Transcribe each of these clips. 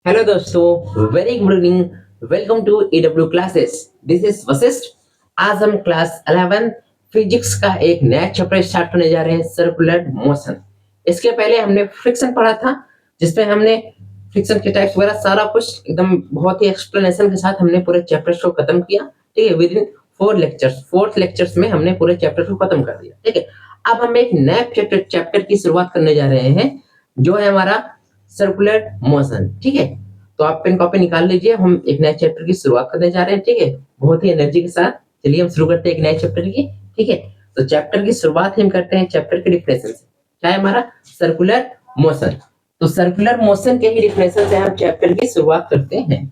Hello दोस्तों, very good evening. Welcome to EW classes. This is Vashishth. आज हम class 11 physics का एक नया चैप्टर स्टार्ट होने जा रहे हैं, सर्कुलर मोशन। इसके पहले हमने फ्रिक्शन पढ़ा था, जिसमें हमने फ्रिक्शन के टाइप्स वगैरह सारा कुछ एकदम बहुत ही एक्सप्लेनेशन के साथ हमने पूरे चैप्टर को खत्म किया। ठीक है, विद इन 4 लेक्चर्स। 4 लेक्चर्स में हमने पूरे चैप्टर को खत्म कर दिया। ठीक है, अब हम एक नए चैप्टर की शुरुआत करने जा रहे हैं, जो है हमारा सर्कुलर मोशन। ठीक है, तो आप पेन कॉपी निकाल लीजिए। हम एक नए चैप्टर की शुरुआत करने जा रहे हैं। ठीक है, बहुत ही एनर्जी के साथ चलिए हम शुरू करते हैं एक नए चैप्टर की। ठीक है, तो चैप्टर की शुरुआत हम करते हैं चैप्टर के डिफिनेशन से। क्या है हमारा? Circular motion. तो सर्कुलर मोशन के ही डिफिनेशन से हम चैप्टर की शुरुआत करते हैं।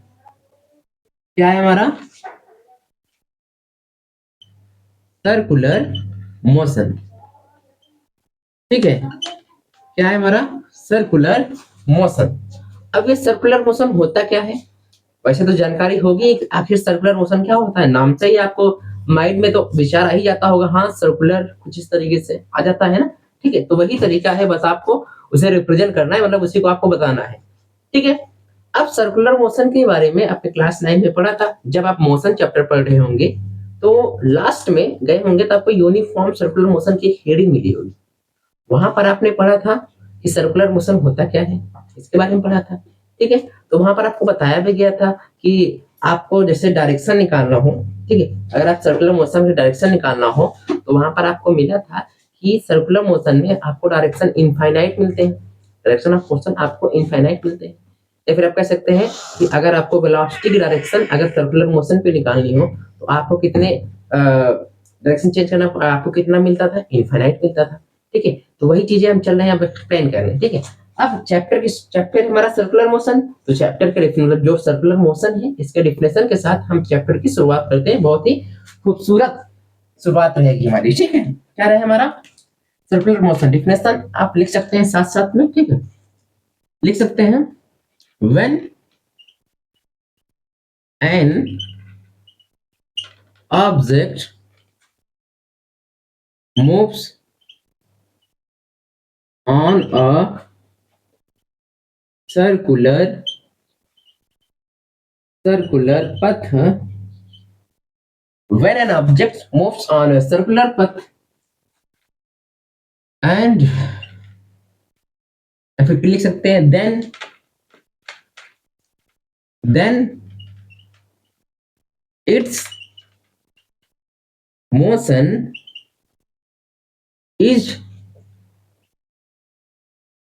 क्या है हमारा? Circular motion. ठीक है, क्या है हमारा? Circular motion. अब ये सर्कुलर मोशन होता क्या है? वैसे तो जानकारी होगी कि आखिर सर्कुलर मोशन क्या होता है। नाम से ही आपको माइंड में तो विचार आ ही जाता होगा, हाँ सर्कुलर कुछ इस तरीके से आ जाता है ना। ठीक है, तो वही तरीका है, बस आपको उसे रिप्रेजेंट करना है, मतलब उसी को आपको बताना है। ठीक है, अब सर्कुलर मोशन के बारे में आपने क्लास 9 में पढ़ा था। जब आप मोशन चैप्टर पढ़ रहे होंगे तो लास्ट में गए होंगे तो आपको यूनिफॉर्म सर्कुलर मोशन की हेडिंग मिली होगी। वहां पर आपने पढ़ा था कि सर्कुलर मोशन होता क्या है, इसके बारे में पढ़ा था। ठीक है, तो वहां पर आपको बताया भी गया था कि आपको जैसे डायरेक्शन निकालना हो, ठीक है, अगर आप सर्कुलर मोशन की डायरेक्शन निकालना हो तो वहां पर आपको मिला था कि सर्कुलर मोशन में आपको डायरेक्शन इनफाइनाइट मिलते हैं। डायरेक्शन ऑफ मोशन आपको इनफाइनाइट मिलते हैं। या फिर आप कह सकते हैं कि अगर आपको वेलोसिटी की डायरेक्शन अगर सर्कुलर मोशन पे निकालनी हो तो आपको कितने डायरेक्शन चेंज करना, आपको कितना मिलता था? इनफाइनाइट मिलता था। ठीक है, तो वही चीजें हम चल रहे हैं, अब एक्सप्लेन कर रहे हैं। ठीक है, अब चैप्टर हमारा सर्कुलर मोशन। तो चैप्टर के मतलब जो सर्कुलर मोशन है इसके डिफिनेशन के साथ हम चैप्टर की शुरुआत करते हैं। बहुत ही खूबसूरत शुरुआत रहेगी हमारी। ठीक है, क्या रहे हमारा? सर्कुलर मोशन डिफिनेशन आप लिख सकते हैं साथ साथ में। ठीक है, लिख सकते हैं when an object moves on a circular path. When an object moves on a circular path and फिर लिख सकते हैं then its motion is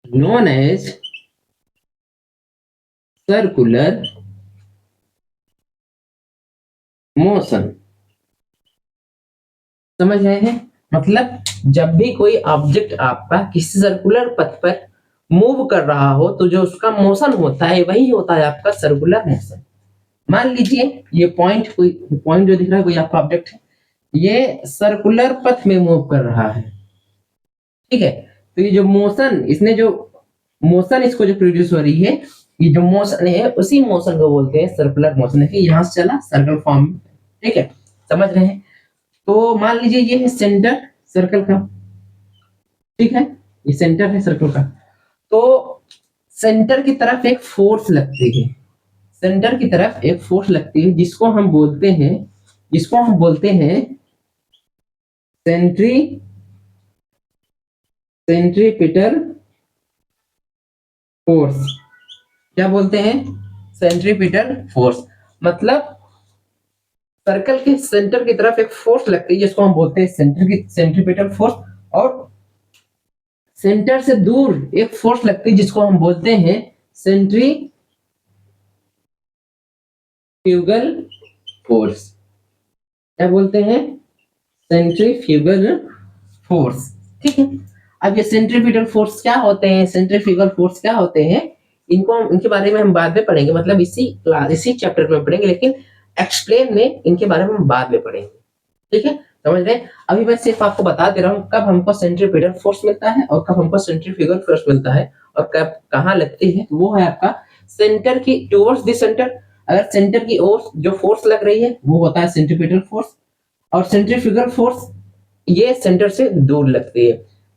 known as circular motion। समझ रहे हैं? मतलब जब भी कोई ऑब्जेक्ट आपका किसी सर्कुलर पथ पर मूव कर रहा हो तो जो उसका मोशन होता है वही होता है आपका सर्कुलर मोशन। मान लीजिए ये पॉइंट जो दिख रहा है कोई आपका ऑब्जेक्ट है, ये सर्कुलर पथ में मूव कर रहा है। ठीक है, तो ये जो मोशन इसने जो मोशन इसको जो प्रोड्यूस हो रही है, ये जो मोशन है उसी मोशन को बोलते हैं सर्कुलर मोशन। है यहां से चला सर्कल फॉर्म में। ठीक है, समझ रहे हैं? तो मान लीजिए ये है सेंटर सर्कल का। ठीक है, ये सेंटर है सर्कल का। तो सेंटर की तरफ एक फोर्स लगती है, सेंटर की तरफ एक फोर्स लगती है जिसको हम बोलते हैं सेंट्री सेंट्रीपिटल फोर्स। क्या बोलते हैं? Centripetal force. मतलब सर्कल के सेंटर की तरफ एक फोर्स लगती है जिसको हम बोलते हैं सेंट्रीपिटल फोर्स, और सेंटर से दूर एक फोर्स लगती है जिसको हम बोलते हैं सेंट्रीफ्यूगल फोर्स। क्या बोलते हैं? Centrifugal force. ठीक है, अब ये सेंट्रीपिटल फोर्स क्या होते हैं, सेंट्रीफ्यूगल फोर्स क्या होते हैं, इनके बारे में हम बाद में पढ़ेंगे। मतलब इसी चैप्टर में पढ़ेंगे, लेकिन एक्सप्लेन में इनके बारे में हम बाद में पढ़ेंगे। ठीक है, समझ रहे हैं? अभी मैं सिर्फ आपको बता दे रहा हूँ कब हमको सेंट्रीपिटल फोर्स मिलता है और कब हमको सेंट्रीफ्यूगल फोर्स मिलता है और कब कहाँ लगती है। वो है आपका सेंटर की टुवर्ड्स द सेंटर। अगर सेंटर की ओर जो फोर्स लग रही है वो होता है सेंट्रीपिटल फोर्स, और सेंट्रीफ्यूगल फोर्स ये सेंटर से दूर लगती है।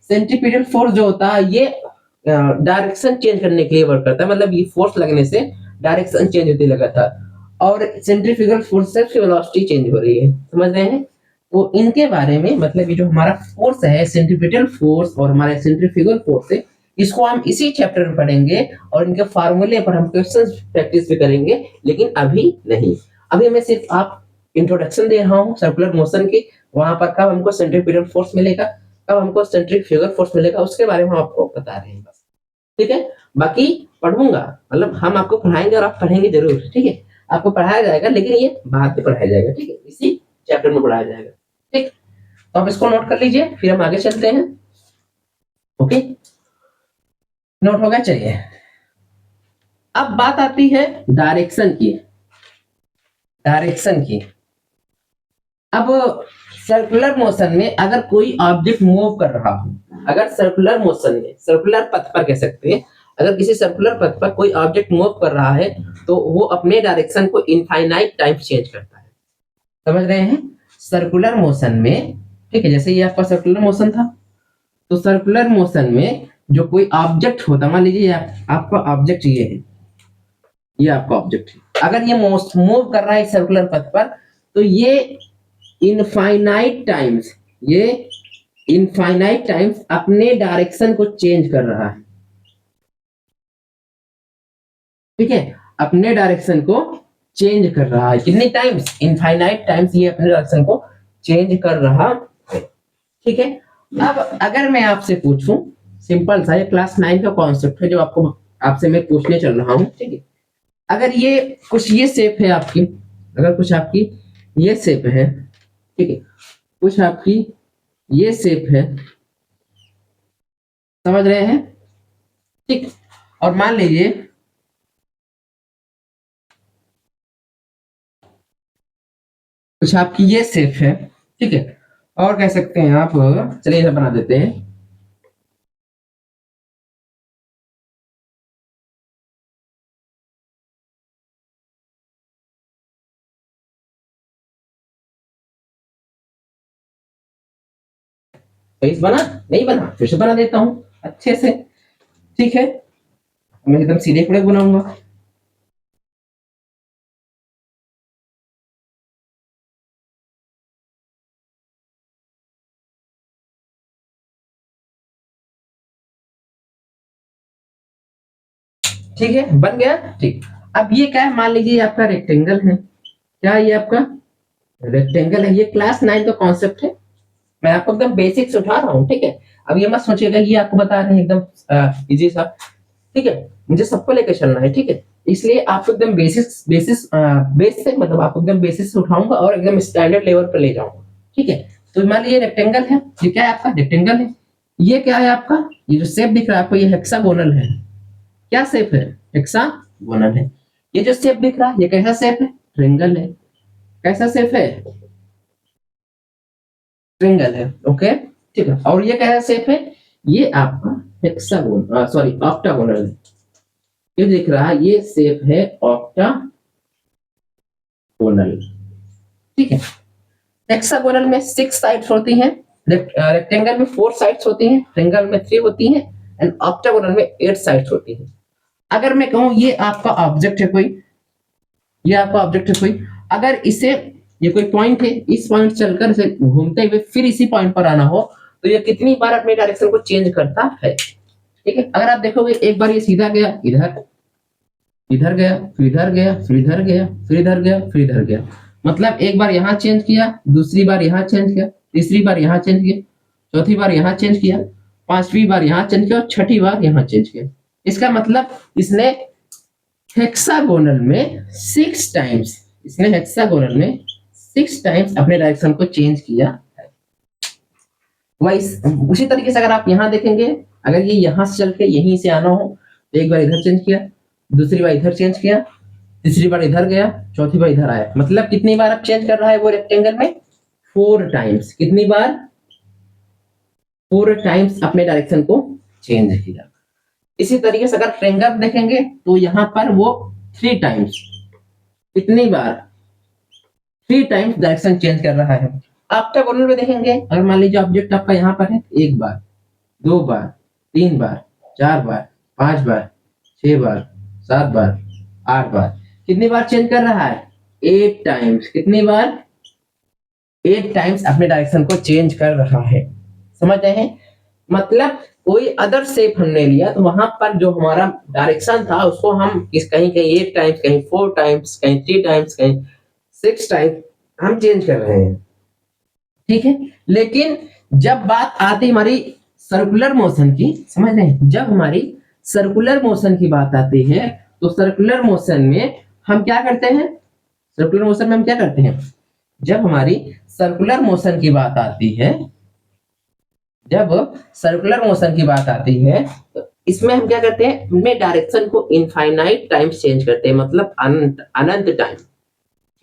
सेंट्रीपिटल फोर्स जो होता है ये डायरेक्शन चेंज करने के लिए वर्क करता है। मतलब ये फोर्स लगने से डायरेक्शन चेंज होती लगातार, और सेंट्रीफ्यूगल फोर्स से वेलोसिटी चेंज हो रही है, समझ रहे हैं। तो इनके बारे में मतलब ये जो हमारा फोर्स है सेंट्रीपिटल फोर्स और हमारा सेंट्रीफ्यूगल फोर्स है, इसको हम इसी चैप्टर में पढ़ेंगे और इनके फार्मूले पर हम क्वेश्चंस प्रैक्टिस भी करेंगे, लेकिन अभी नहीं। अभी मैं सिर्फ आप इंट्रोडक्शन दे रहा हूँ सर्कुलर मोशन की, वहां पर कब हमको सेंट्रीपिटल फोर्स मिलेगा, कब हमको सेंट्रीफ्यूगल फोर्स मिलेगा, उसके बारे में हम आपको बता रहे हैं बस, ठीक है। बाकी पढ़ूंगा, मतलब हम आपको पढ़ाएंगे और आप पढ़ेंगे जरूर, ठीक है। आपको पढ़ाया जाएगा लेकिन ये बाद में पढ़ाया जाएगा, ठीक है, इसी चैप्टर में पढ़ाया जाएगा, ठीक। तो आप इसको नोट कर लीजिए, फिर हम आगे चलते हैं। ओके, नोट हो गया, चलिए। अब बात आती है डायरेक्शन की। डायरेक्शन की, अब सर्कुलर मोशन में अगर कोई ऑब्जेक्ट मूव कर रहा हो, अगर सर्कुलर मोशन में, सर्कुलर पथ पर कह सकते हैं, अगर किसी सर्कुलर पथ पर कोई ऑब्जेक्ट मूव कर रहा है तो वो अपने डायरेक्शन को इनफाइनाइट टाइम चेंज करता है, समझ रहे हैं। सर्कुलर मोशन में, ठीक है, जैसे ये आपका सर्कुलर मोशन था, तो सर्कुलर मोशन में जो कोई ऑब्जेक्ट होता, मान लीजिए आपका ऑब्जेक्ट ये है, ये आपका ऑब्जेक्ट है, अगर ये मूव कर रहा है सर्कुलर पथ पर, तो ये इनफाइनाइट टाइम्स, ये इनफाइनाइट टाइम्स अपने डायरेक्शन को चेंज कर रहा है, ठीक है, अपने डायरेक्शन को चेंज कर रहा है। कितने टाइम्स? इनफाइनाइट टाइम्स ये अपने डायरेक्शन को चेंज कर रहा है, ठीक है। अब अगर मैं आपसे पूछूं, सिंपल सा, ये क्लास 9 का कॉन्सेप्ट है जो आपको आपसे मैं पूछने चल रहा हूं, ठीक है। अगर ये कुछ ये शेप है आपकी, अगर कुछ आपकी ये शेप है, ठीक है, कुछ आपकी ये शेप है, समझ रहे हैं, ठीक। और मान लीजिए कुछ आपकी ये शेप है, ठीक है, और कह सकते हैं आप, चलिए इसे बना देते हैं, फेस बना, नहीं बना, फिर से बना देता हूं अच्छे से, ठीक है। मैं एकदम सीधे खड़े बनाऊंगा, ठीक है, बन गया, ठीक। अब ये क्या है, मान लीजिए आपका रेक्टेंगल है, क्या ये आपका रेक्टेंगल है, ये क्लास 9 का कॉन्सेप्ट है, मैं आपको एकदम बेसिक से उठा रहा हूँ, ठीक है। अब ये मत सोचिएगा ये आपको बता रहे हैं एकदम इजी सा, ठीक है, मुझे सबको लेकर चलना है, ठीक है, इसलिए आपको एकदम बेसिस बेसिस बेस से, मतलब आपको एकदम बेसिस से उठाऊंगा और एकदम स्टैंडर्ड लेवल पर ले जाऊंगा, ठीक है। तो मान लीजिए रेक्टेंगल है, ये क्या है आपका रेक्टेंगल है, ये क्या है आपका, ये जो शेप दिख रहा है आपको, ये हेक्सागोनल है, क्या शेप है, हेक्सागोनल है। ये जो शेप दिख रहा है ये कैसा शेप है, ट्रायंगल है, कैसा शेप है, ट्रायंगल है, ओके, ठीक है। और ये कैसा शेप है, ये आपका हेक्सागोन, सॉरी ऑक्टागोनल है, ये दिख रहा है ये शेप है ऑक्टागोनल, ठीक है। हेक्सागोनल में 6 साइड्स होती हैं, रेक्टेंगल में 4 साइड्स होती हैं, ट्रायंगल में 3 होती हैं, एंड ऑक्टागोनल में 8 साइड्स होती हैं। अगर मैं कहूं ये आपका ऑब्जेक्ट है कोई, ये आपका ऑब्जेक्ट है कोई, अगर इसे, ये कोई पॉइंट है, इस पॉइंट चलकर इसे घूमते हुए फिर इसी पॉइंट पर आना हो, तो ये कितनी बार अपने डायरेक्शन को चेंज करता है, ठीक है। अगर आप देखोगे एक बार ये सीधा गया इधर, इधर गया, फिर इधर गया, फिर इधर गया, फिर इधर गया, फिर इधर गया, मतलब एक बार यहाँ चेंज किया, दूसरी बार यहाँ चेंज किया, तीसरी बार यहाँ चेंज किया, चौथी बार यहाँ चेंज किया, पांचवी बार यहाँ चेंज किया और छठी बार यहाँ चेंज किया। इसका मतलब इसने हेक्सागोनल में 6 टाइम्स, इसने हेक्सागोनल में 6 टाइम्स अपने डायरेक्शन को चेंज किया है। वही उसी तरीके से अगर आप यहाँ देखेंगे, अगर ये यहाँ से चल के यहीं से आना हो तो एक बार इधर चेंज किया, दूसरी बार इधर चेंज किया, तीसरी बार इधर गया, चौथी बार इधर आया, मतलब कितनी बार अब चेंज कर रहा है वो रेक्टेंगल में, 4 टाइम्स, कितनी बार, 4 टाइम्स अपने डायरेक्शन को चेंज किया। इसी तरीके से अगर ट्रायंगल देखेंगे तो यहाँ पर वो 3 टाइम्स, कितनी बार, 3 टाइम्स डायरेक्शन चेंज कर रहा है। ऑक्टागोनल में देखेंगे, अगर मान लीजिए ऑब्जेक्ट आपका यहाँ पर है, एक बार, 2 बार, 3 बार, 4 बार, 5 बार, 6 बार, 7 बार, 8 बार। कितनी बार चेंज कर रहा है? 8 टाइम्स। कितनी बार? 8 टाइम्स अपने डायरेक्शन को चेंज कर रहा है। समझ रहे हैं? मतलब कोई अदर शेप हमने लिया तो वहां पर जो हमारा डायरेक्शन था उसको हम इस कहीं कहीं 8 टाइम्स, कहीं 4 टाइम्स, कहीं 3 टाइम्स, कहीं 6 टाइम्स हम चेंज कर रहे हैं। ठीक है, लेकिन जब बात आती हमारी सर्कुलर मोशन की, समझ रहे हैं, जब हमारी सर्कुलर मोशन की बात आती है तो सर्कुलर मोशन में हम क्या करते हैं? सर्कुलर मोशन में हम क्या करते हैं? जब हमारी सर्कुलर मोशन की बात आती है, जब सर्कुलर मोशन की बात आती है तो इसमें हम क्या करते हैं? अपने डायरेक्शन को इनफाइनाइट टाइम्स चेंज करते हैं, मतलब अनंत अनंत टाइम।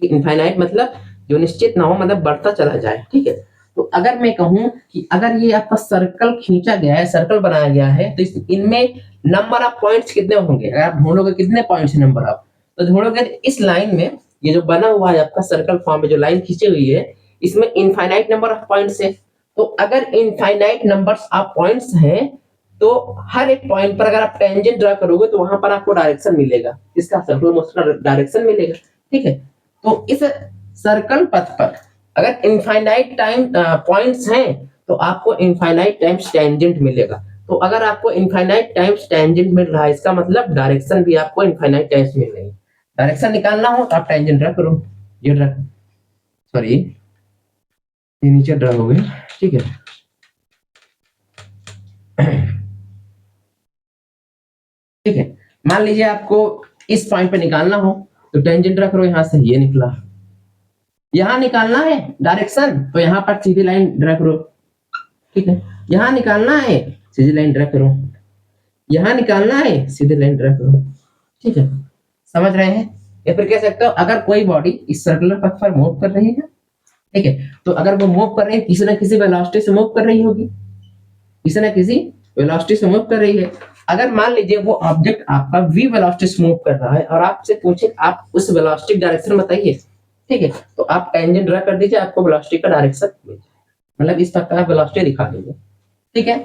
इनफाइनाइट मतलब जो निश्चित ना हो, मतलब बढ़ता चला जाए। ठीक है, तो अगर मैं कहूं कि अगर ये आपका सर्कल खींचा गया है, सर्कल बनाया गया है, तो इनमें नंबर ऑफ पॉइंट्स कितने होंगे? अगर आप ढूंढोगे कितने पॉइंट्स है नंबर ऑफ, तो ढूंढोगे इस लाइन में, ये जो बना हुआ है आपका सर्कल फॉर्म में जो लाइन खींची हुई है, इसमें इनफाइनाइट नंबर ऑफ पॉइंट्स है। तो अगर इनफाइनाइट नंबर्स ऑफ पॉइंट्स हैं तो हर एक पॉइंट पर अगर आप टेंजेंट ड्रा करोगे तो वहां पर आपको डायरेक्शन मिलेगा, इसका सर्कुलर मोशन का डायरेक्शन मिलेगा। ठीक है, तो इस सर्कल पथ पर अगर इनफाइनाइट टाइम पॉइंट्स हैं तो आपको इनफाइनाइट टाइम्स टेंजेंट मिलेगा। तो अगर आपको इनफाइनाइट टाइम्स टेंजेंट मिल रहा है, इसका मतलब डायरेक्शन भी आपको इनफाइनाइट टाइम्स मिल रही है। डायरेक्शन निकालना हो तो आप टेंजेंट ड्रा करो, ये ड्रा, सॉरी ये नीचे ड्रा हो गया। ठीक है, ठीक है, मान लीजिए आपको इस पॉइंट पे निकालना हो तो टेंजेंट ड्रा करो, यहां से ये निकला। यहां निकालना है डायरेक्शन तो यहां पर सीधी लाइन ड्रा करो। ठीक है, यहां निकालना है सीधी लाइन ड्रा करो, यहां निकालना है सीधी लाइन ड्रा करो। ठीक है, समझ रहे हैं? या फिर कह सकते हो अगर कोई बॉडी इस सर्कुलर पथ पर मूव कर रही है, ठीक है, तो अगर वो मूव कर रही है किसी ना किसी वेलोसिटी से मूव कर रही होगी, किसी ना किसी वेलोसिटी से मूव कर रही है। अगर मान लीजिए वो ऑब्जेक्ट आपका v वेलोसिटी से मूव कर रहा है और आपसे पूछे आप उस वेलोसिटी डायरेक्शन बताइए, ठीक है, तो आप टेंजेंट ड्रा कर दीजिए, आपको वेलोसिटी का डायरेक्शन मिल जाएगा। मतलब इस प्रकार वेलोसिटी दिखा देंगे। ठीक है,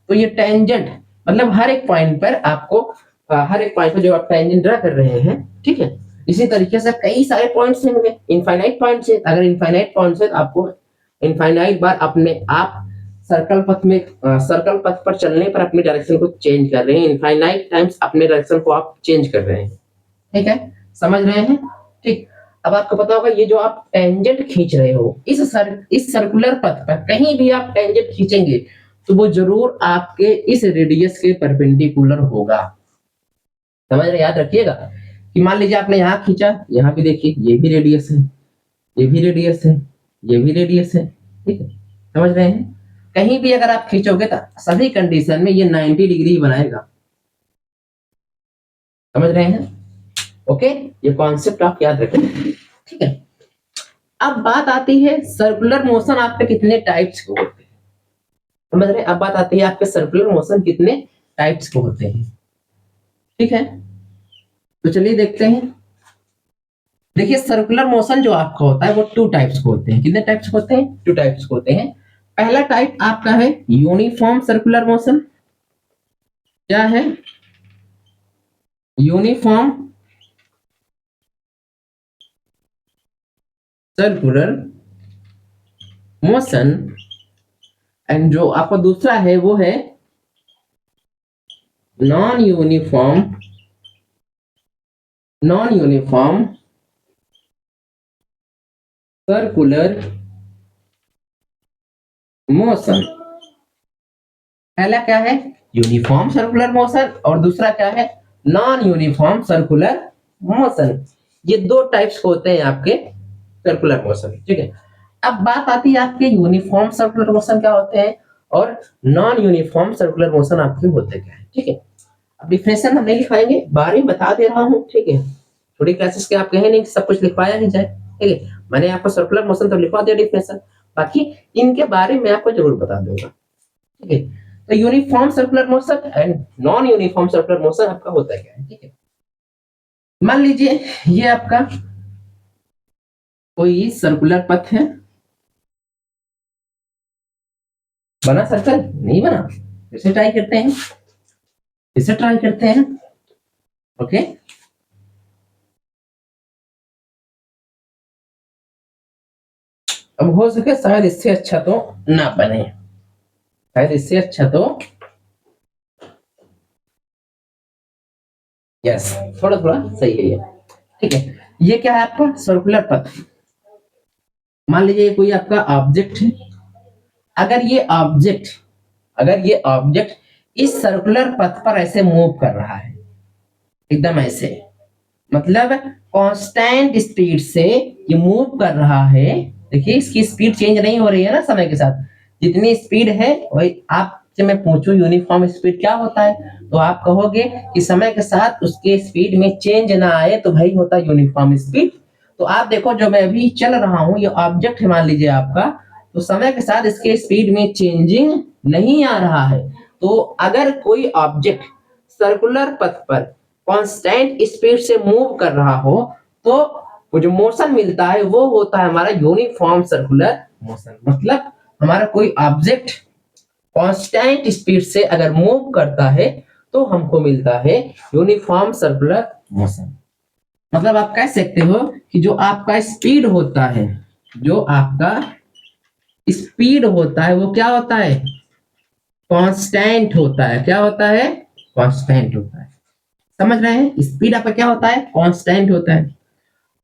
तो ये टेंजेंट मतलब हर एक पॉइंट पर आपको हर एक पॉइंट पर जो आप टेंजेंट ड्रा कर रहे हैं, ठीक है, इसी तरीके से कई सारे पॉइंट्स होंगे, इनफाइनाइट पॉइंट्स है। अगर इनफाइनाइट पॉइंट्स है तो आपको इनफाइनाइट बार अपने आप सर्कल पथ में सर्कल पथ पर चलने पर अपनी डायरेक्शन को चेंज कर रहे हैं, इनफाइनाइट टाइम्स अपने डायरेक्शन को आप चेंज कर रहे हैं। ठीक है, समझ रहे हैं? ठीक, अब आपको पता होगा ये जो आप टेंजेंट खींच रहे हो इस सर्कुलर पथ पर कहीं भी आप टेंजेंट खींचेंगे तो वो जरूर आपके इस रेडियस के परपेंडिकुलर होगा। समझ रहे? याद रखिएगा कि मान लीजिए आपने यहाँ खींचा, यहाँ भी देखिए ये भी रेडियस है, ये भी रेडियस है, ये भी रेडियस है। ठीक है, समझ रहे हैं? कहीं भी अगर आप खींचोगे तो सभी कंडीशन में ये 90 डिग्री बनाएगा। समझ रहे हैं? ओके, ये कॉन्सेप्ट आप याद रखें। ठीक है, अब बात आती है सर्कुलर मोशन आपके कितने टाइप्स के होते हैं। समझ रहे हैं? अब बात आती है आपके सर्कुलर मोशन कितने टाइप्स के होते हैं। ठीक है, तो चलिए देखते हैं। देखिए सर्कुलर मोशन जो आपका होता है वो 2 टाइप्स के होते हैं। कितने टाइप्स के होते हैं? 2 टाइप्स के होते हैं। पहला टाइप आपका है यूनिफॉर्म सर्कुलर मोशन। क्या है? Uniform circular motion. एंड जो आपका दूसरा है वो है नॉन यूनिफॉर्म सर्कुलर मोशन। पहला क्या है? यूनिफॉर्म सर्कुलर मोशन और दूसरा क्या है? Non uniform circular motion. ये 2 टाइप्स होते हैं आपके सर्कुलर मोशन। ठीक है, अब बात आती है आपके यूनिफॉर्म सर्कुलर मोशन क्या होते हैं और नॉन यूनिफॉर्म सर्कुलर मोशन आपके होते क्या है। ठीक है, अब डिफिनेशन हम नहीं लिखाएंगे, बारे में बता दे रहा हूँ। ठीक है, थोड़ी क्लासेस के आप कहे नहीं कि सब कुछ लिखवाया ही जाए। ठीक है, मैंने आपको सर्कुलर मोशन तो लिखवा दिया डिफिनेशन, बाकी इनके बारे में आपको जरूर बता दूंगा। ठीक है, तो uniform circular motion and non uniform circular motion आपका होता है क्या है। ठीक है, मान लीजिए ये आपका कोई सर्कुलर पथ है, बना सर्कल? नहीं बना, इसे ट्राई करते हैं, इसे ट्राई करते हैं। ओके, अब हो सके शायद इससे अच्छा तो ना बने, शायद इससे अच्छा तो यस, थोड़ा थोड़ा सही है ये। ठीक है, ये क्या है आपका सर्कुलर पथ। मान लीजिए कोई आपका ऑब्जेक्ट है, अगर ये ऑब्जेक्ट अगर ये ऑब्जेक्ट इस सर्कुलर पथ पर ऐसे मूव कर रहा है, एकदम ऐसे, मतलब कांस्टेंट स्पीड से ये मूव कर रहा है। देखिए इसकी स्पीड चेंज नहीं हो रही है ना समय के साथ, जितनी स्पीड है वही। आपसे मैं पूछूं यूनिफॉर्म स्पीड क्या होता है, तो आप कहोगे कि समय के साथ उसके स्पीड में चेंज ना आए तो भाई होता है यूनिफॉर्म स्पीड। तो आप देखो जो मैं अभी चल रहा हूं, ये ऑब्जेक्ट है मान लीजिए आपका, तो समय के साथ इसके स्पीड में चेंजिंग नहीं आ रहा है। तो अगर कोई ऑब्जेक्ट सर्कुलर पथ पर कांस्टेंट स्पीड से मूव कर रहा हो, तो वो जो मोशन मिलता है वो होता है हमारा यूनिफॉर्म सर्कुलर मोशन। मतलब हमारा कोई ऑब्जेक्ट कांस्टेंट स्पीड से अगर मूव करता है तो हमको मिलता है यूनिफॉर्म सर्कुलर मोशन। मतलब आप कह सकते हो कि जो आपका स्पीड होता है, जो आपका स्पीड होता है वो क्या होता है, कांस्टेंट होता है। क्या होता है, कांस्टेंट होता है। समझ रहे हैं, स्पीड आपका क्या होता है, कांस्टेंट होता है।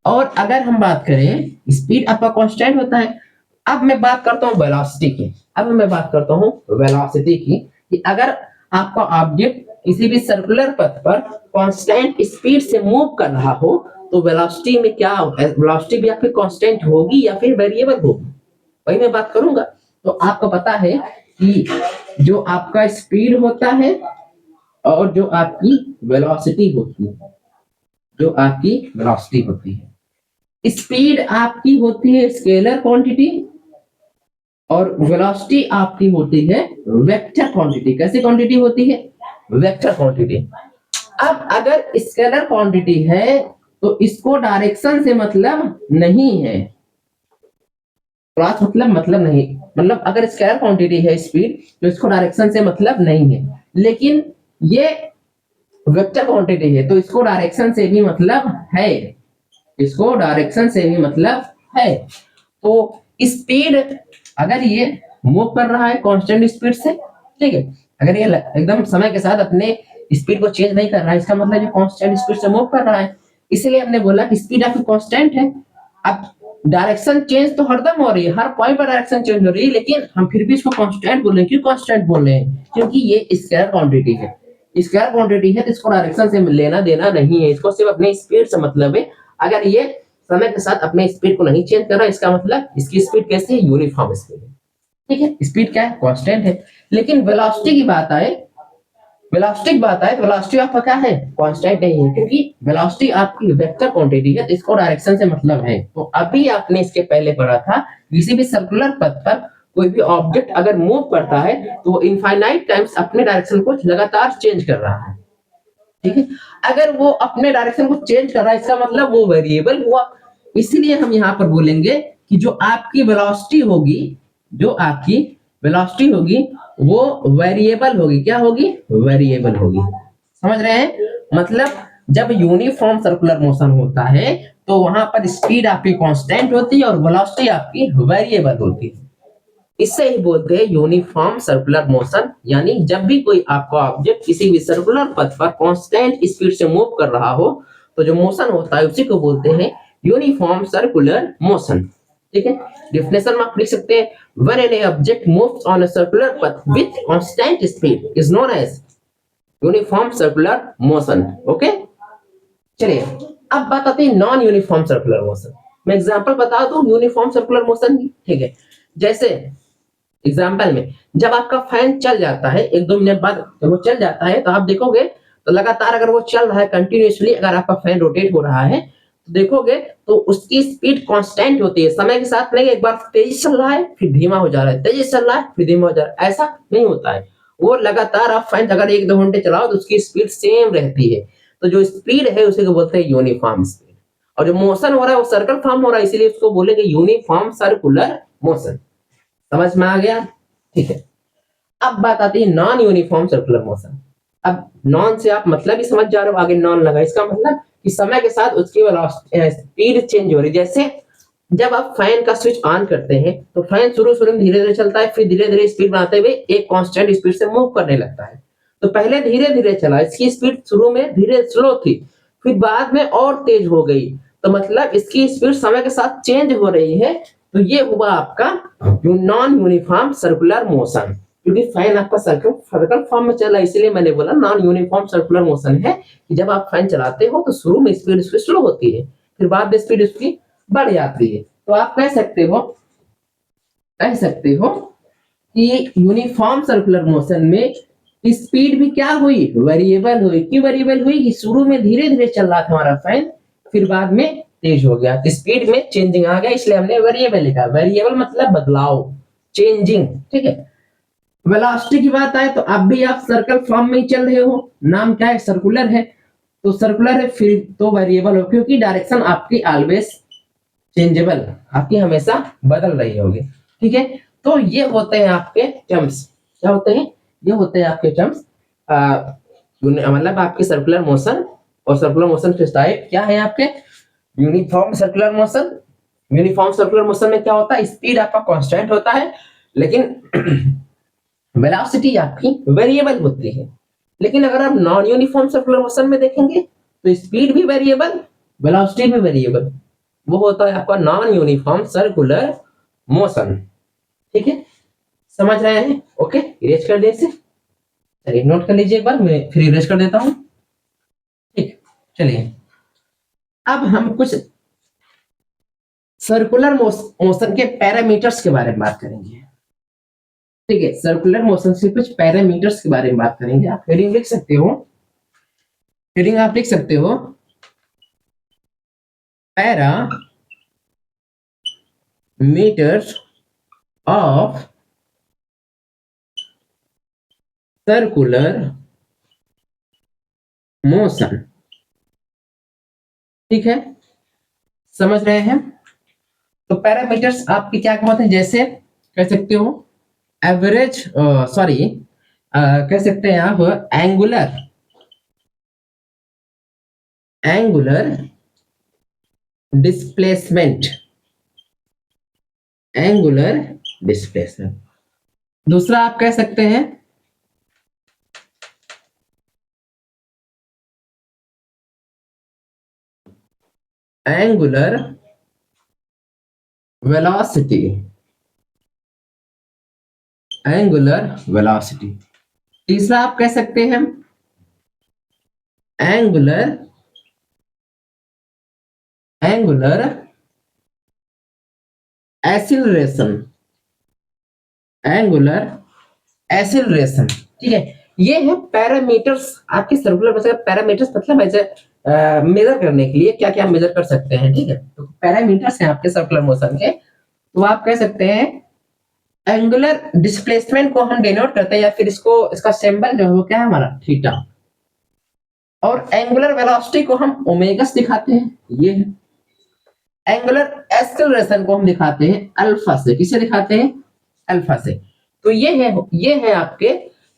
और अगर हम बात करें स्पीड आपका कांस्टेंट होता है, अब मैं बात करता हूं वेलोसिटी की। अब मैं बात करता हूं वेलोसिटी की, कि अगर आपका ऑब्जेक्ट किसी भी सर्कुलर पथ पर कांस्टेंट स्पीड से मूव कर रहा हो, तो वेलोसिटी में क्या, वेलोसिटी भी आपकी कांस्टेंट होगी या फिर वेरिएबल होगी, वही मैं बात करूंगा। तो आपको पता है कि जो आपका स्पीड होता है और जो आपकी वेलोसिटी होती है, जो आपकी वेलोसिटी होती है, स्पीड आपकी होती है स्केलर क्वांटिटी और वेलोसिटी आपकी होती है वेक्टर क्वांटिटी। कैसी क्वांटिटी होती है, वेक्टर क्वांटिटी। अब अगर स्केलर क्वांटिटी है तो इसको डायरेक्शन से मतलब नहीं है, क्लास मतलब नहीं, मतलब अगर स्केलर क्वांटिटी है स्पीड तो इसको डायरेक्शन से मतलब नहीं है। लेकिन ये वेक्टर क्वांटिटी है तो इसको डायरेक्शन से भी मतलब है, इसको डायरेक्शन से भी मतलब है। तो स्पीड अगर ये मूव कर रहा है कांस्टेंट स्पीड से, ठीक है, अगर ये एकदम समय के साथ अपने स्पीड को चेंज नहीं कर रहा है, इसका मतलब ये कांस्टेंट स्पीड से मूव कर रहा है। इसलिए हमने बोला कि स्पीड आपकी कांस्टेंट है। अब डायरेक्शन चेंज तो हरदम हो रही है, हर पॉइंट पर डायरेक्शन चेंज हो रही है, लेकिन हम फिर भी इसको कांस्टेंट बोल रहे हैं। क्यों कांस्टेंट बोल रहे हैं, क्योंकि ये स्केलर क्वांटिटी है। स्केलर क्वांटिटी है तो इसको डायरेक्शन से लेना देना नहीं है, इसको सिर्फ अपने स्पीड से मतलब है। अगर ये समय के साथ अपने स्पीड को नहीं चेंज कर रहा, इसका मतलब इसकी स्पीड कैसी है, यूनिफॉर्म स्पीड है। ठीक है, स्पीड क्या है, कांस्टेंट है। लेकिन वेलोसिटी की बात आए, वेलोसिटी की बात आए तो वेलोसिटी आपका क्या है, कांस्टेंट नहीं है, क्योंकि वेलोसिटी आपकी वेक्टर क्वांटिटी है, तो इसको डायरेक्शन से मतलब है। तो अभी आपने इसके पहले पढ़ा था, किसी भी सर्कुलर पथ पर कोई भी ऑब्जेक्ट अगर मूव करता है तो वो इनफाइनाइट टाइम्स अपने डायरेक्शन को लगातार चेंज कर रहा है। ठीक है, अगर वो अपने डायरेक्शन को चेंज कर रहा है इसका मतलब वो वेरिएबल हुआ। इसलिए हम यहाँ पर बोलेंगे कि जो आपकी वेलोसिटी होगी, जो आपकी वेलोसिटी होगी वो वेरिएबल होगी। क्या होगी, वेरिएबल होगी। समझ रहे हैं, मतलब जब यूनिफॉर्म सर्कुलर मोशन होता है तो वहां पर स्पीड आपकी कांस्टेंट होती है और वेलोसिटी आपकी वेरिएबल होती है। इससे ही बोलते हैं यूनिफॉर्म सर्कुलर मोशन। यानी जब भी कोई आपका ऑब्जेक्ट किसी भी सर्कुलर पथ पर कांस्टेंट स्पीड से मूव कर रहा हो, तो जो मोशन होता है उसी को बोलते हैं यूनिफॉर्म सर्कुलर मोशन। ठीक है, डेफिनेशन में आप लिख सकते हैं, when an object moves on a circular path with constant speed is known as uniform circular motion. Okay, चलिए अब बात आती है नॉन यूनिफॉर्म सर्कुलर मोशन। मैं एग्जांपल बता दूं यूनिफॉर्म सर्कुलर मोशन की। ठीक है, जैसे एग्जाम्पल में जब आपका फैन चल जाता है, 1-2 मिनट बाद जब वो चल जाता है तो आप देखोगे, तो लगातार अगर वो चल रहा है कंटिन्यूअसली, अगर आपका फैन रोटेट हो रहा है तो देखोगे तो उसकी स्पीड कांस्टेंट होती है समय के साथ। नहीं, एक बार तेजी चल रहा है फिर धीमा हो जा रहा है, तेजी चल रहा है फिर धीमा हो जा रहा है, ऐसा नहीं होता है। वो लगातार आप फैन अगर 1-2 घंटे चलाओ तो उसकी स्पीड सेम रहती है। तो जो स्पीड है उसे को बोलते हैं यूनिफॉर्म स्पीड। और जो मोशन हो रहा है वो सर्कल फॉर्म हो रहा है, इसीलिए उसको बोलेंगे यूनिफॉर्म सर्कुलर मोशन। समझ में आ गया, ठीक है। अब बात आती है नॉन यूनिफॉर्म सर्कुलर मोशन। अब नॉन से आप मतलब ही समझ जा रहे हो, आगे नॉन लगा, इसका मतलब कि समय के साथ उसकी स्पीड चेंज हो रही है। जैसे जब आप फैन का स्विच ऑन करते हैं तो फैन शुरू शुरू में धीरे धीरे चलता है, फिर धीरे धीरे स्पीड बढ़ाते हुए एक कांस्टेंट स्पीड से मूव करने लगता है। तो पहले धीरे धीरे चला, इसकी स्पीड शुरू में धीरे स्लो थी, फिर बाद में और तेज हो गई। तो मतलब इसकी स्पीड समय के साथ चेंज हो रही है। तो ये हुआ आपका नॉन यूनिफॉर्म सर्कुलर मोशन, क्योंकि फैन आपका सर्कल फॉर्म में चला, इसलिए मैंने बोला नॉन यूनिफॉर्म सर्कुलर मोशन है कि जब आप फैन चलाते हो तो शुरू में स्पीड उसकी स्लो होती है, फिर बाद में स्पीड उसकी बढ़ जाती है। तो आप कह सकते हो कि यूनिफॉर्म सर्कुलर मोशन में स्पीड भी क्या हुई, वेरिएबल हुई। क्यों वेरिएबल हुई कि शुरू में धीरे धीरे चल रहा था हमारा फैन, फिर बाद में तेज हो गया, तो स्पीड में चेंजिंग आ गया, इसलिए हमने वेरिएबल लिखा। वेरिएबल मतलब बदलाव, चेंजिंग, ठीक है। वेलोसिटी की बात आए तो अब भी आप सर्कल फॉर्म में ही चल रहे हो, नाम क्या है, सर्कुलर है, तो सर्कुलर है, फिर तो वेरिएबल हो, क्योंकि डायरेक्शन आपकी ऑलवेज चेंजेबल, आपकी हमेशा बदल रही होगी, ठीक है। तो ये होते हैं आपके टर्म्स, क्या होते हैं, ये होते हैं आपके टर्म्स, मतलब आपकी सर्कुलर मोशन। और सर्कुलर मोशन के टाइप क्या है आपके, uniform circular motion. Uniform circular motion में क्या होता है, स्पीड आपका कांस्टेंट होता है, लेकिन वेलोसिटी आपकी वेरिएबल होती है। लेकिन अगर आप नॉन यूनिफॉर्म सर्कुलर मोशन में देखेंगे तो स्पीड भी वेरिएबल, वेलोसिटी भी वेरिएबल, वो होता है आपका नॉन यूनिफॉर्म सर्कुलर मोशन, ठीक है। समझ रहे हैं, ओके। इरेज कर दे इसे, चलिए नोट कर लीजिए एक बार, मैं फिर इरेज कर देता हूं, ठीक। चलिए अब हम कुछ सर्कुलर मोशन के पैरामीटर्स के बारे में बात करेंगे, ठीक है। सर्कुलर मोशन से कुछ पैरामीटर्स के बारे में बात करेंगे। आप हेडिंग लिख सकते हो, हेडिंग आप लिख सकते हो, पैरामीटर्स ऑफ सर्कुलर मोशन, ठीक है। समझ रहे हैं। तो पैरामीटर्स आपके क्या होते हैं, जैसे कह सकते हो एवरेज, सॉरी, कह सकते हैं आप angular, angular displacement, angular displacement. दूसरा आप कह सकते हैं एंगुलर वेलोसिटी, एंगुलर वेलोसिटी। तीसरा आप कह सकते हैं angular, angular acceleration, angular acceleration, ठीक है। ये है पैरामीटर्स आपके सर्कुलर मोशन का। पैरामीटर्स मतलब ऐसे मेजर करने के लिए क्या क्या मेजर कर सकते हैं, ठीक है। तो पैरामीटर्स हैं आपके सर्कुलर मोशन के। तो आप कह सकते हैं एंगुलर डिस्प्लेसमेंट को हम डिनोट करते हैं, या फिर इसको, इसका सिंबल जो है वो क्या है हमारा, थीटा। और एंगुलर वेलोसिटी को हम ओमेगा से दिखाते हैं, ये है। एंगुलर एक्सेलरेशन को हम दिखाते हैं अल्फा से, किसे दिखाते हैं, अल्फा से। तो ये है आपके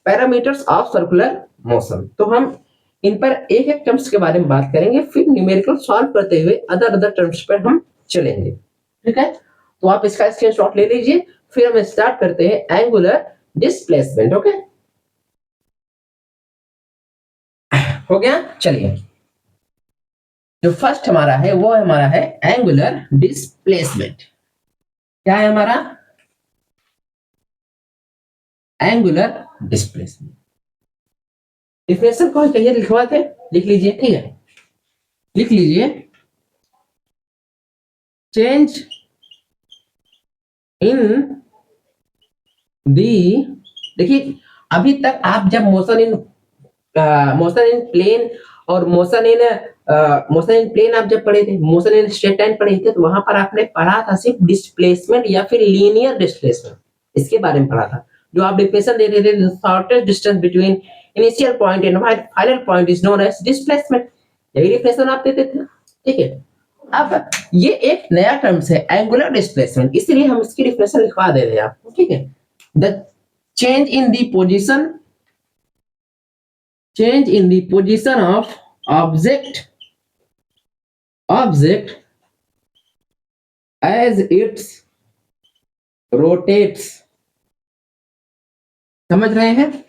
पैरामीटर्स ऑफ सर्कुलर मोशन। तो हम इन पर एक एक टर्म्स के बारे में बात करेंगे, फिर न्यूमेरिकल सॉल्व करते हुए अदर अदर टर्म्स पर हम चलेंगे, ठीक है। तो आप इसका स्क्रीनशॉट ले लीजिए, फिर हम स्टार्ट करते हैं एंगुलर डिस्प्लेसमेंट, ओके। हो गया, चलिए। जो फर्स्ट हमारा है वो हमारा है एंगुलर डिस्प्लेसमेंट। क्या है हमारा, एंगुलर डिस्प्लेसमेंट। डिफिनेशन को कहिए लिखवा थे, लिख लीजिए, ठीक है। लिख लीजिए, चेंज इन दी, देखिए अभी तक आप जब मोशन इन प्लेन और मोशन इन प्लेन आप जब पढ़े थे, मोशन इन स्ट्रेट लाइन पढ़े थे, तो वहां पर आपने पढ़ा था सिर्फ डिस्प्लेसमेंट या फिर लीनियर डिस्प्लेसमेंट, इसके बारे में पढ़ा था। जो आप डिफिनेशन दे रहे थे, shortest distance between initial point and final point is known as displacement, यही डिफिनेशन आप देते थे, ठीक है। अब ये एक नया टर्म्स है एंगुलर डिस्प्लेसमेंट, इसलिए हम इसकी डिफिनेशन लिखवा दे रहे हैं आपको, ठीक है। The change in the position, change in the position of object as its rotates. समझ रहे हैं?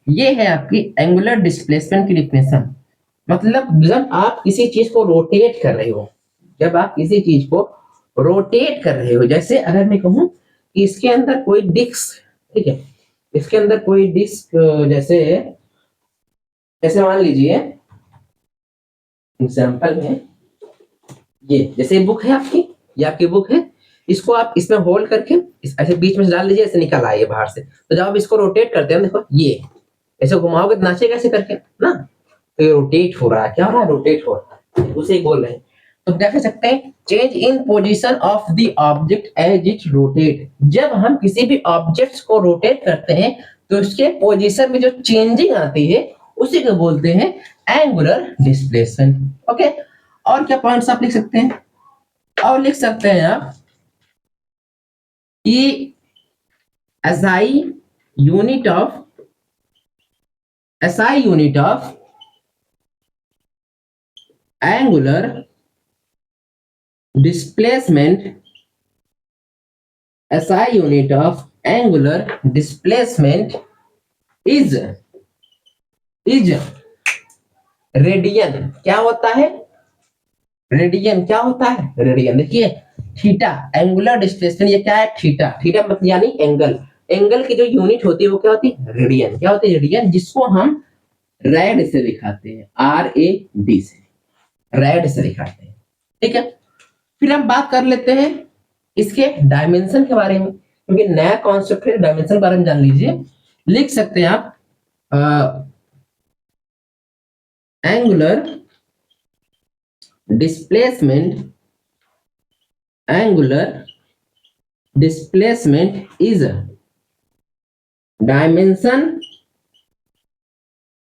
ये है आपकी एंगुलर डिस्प्लेसमेंट की डिफिनेशन। मतलब जब आप किसी चीज को रोटेट कर रहे हो, जब आप किसी चीज को रोटेट कर रहे हो, जैसे अगर मैं कहूं कि इसके अंदर कोई डिस्क, ठीक है, इसके अंदर कोई डिस्क, जैसे जैसे मान लीजिए एग्जाम्पल में ये जैसे बुक है आपकी, ये आपकी बुक है, इसको आप इसमें होल्ड करके ऐसे बीच में से डाल दीजिए, ऐसे निकल आइए बाहर से। तो जब आप इसको रोटेट करते हैं, देखो ये ऐसे घुमाओगे तो नाचेगा ऐसे करके ना, तो ये रोटेट हो रहा है। क्या हो रहा है? रोटेट हो रहा है, उसे बोल रहे हैं। तो क्या कह सकते हैं? Change in position of the object as it rotate. जब हम किसी भी ऑब्जेक्ट को रोटेट करते हैं तो उसके पोजीशन में जो चेंजिंग आती है उसी को बोलते हैं एंगुलर डिस्प्लेसमेंट। ओके, और क्या पॉइंट्स आप लिख सकते हैं? और लिख सकते हैं आप कि SI unit of angular displacement, SI unit of angular displacement is radian. क्या होता है? रेडियन। क्या होता है? रेडियन। देखिए थीटा, एंगुलर डिस्प्लेसमेंट, ये क्या है? थीटा। थीटा मतलब यानी एंगल। एंगल की जो यूनिट होती है वो क्या होती है? रेडियन। क्या होती है? रेडियन, जिसको हम रेड से दिखाते हैं, RAD से, रेड से दिखाते हैं। ठीक है, फिर हम बात कर लेते हैं इसके डायमेंशन के बारे में, क्योंकि नया कॉन्सेप्ट है, डायमेंशन के बारे में जान लीजिए। लिख सकते हैं आप एंगुलर डिस्प्लेसमेंट इज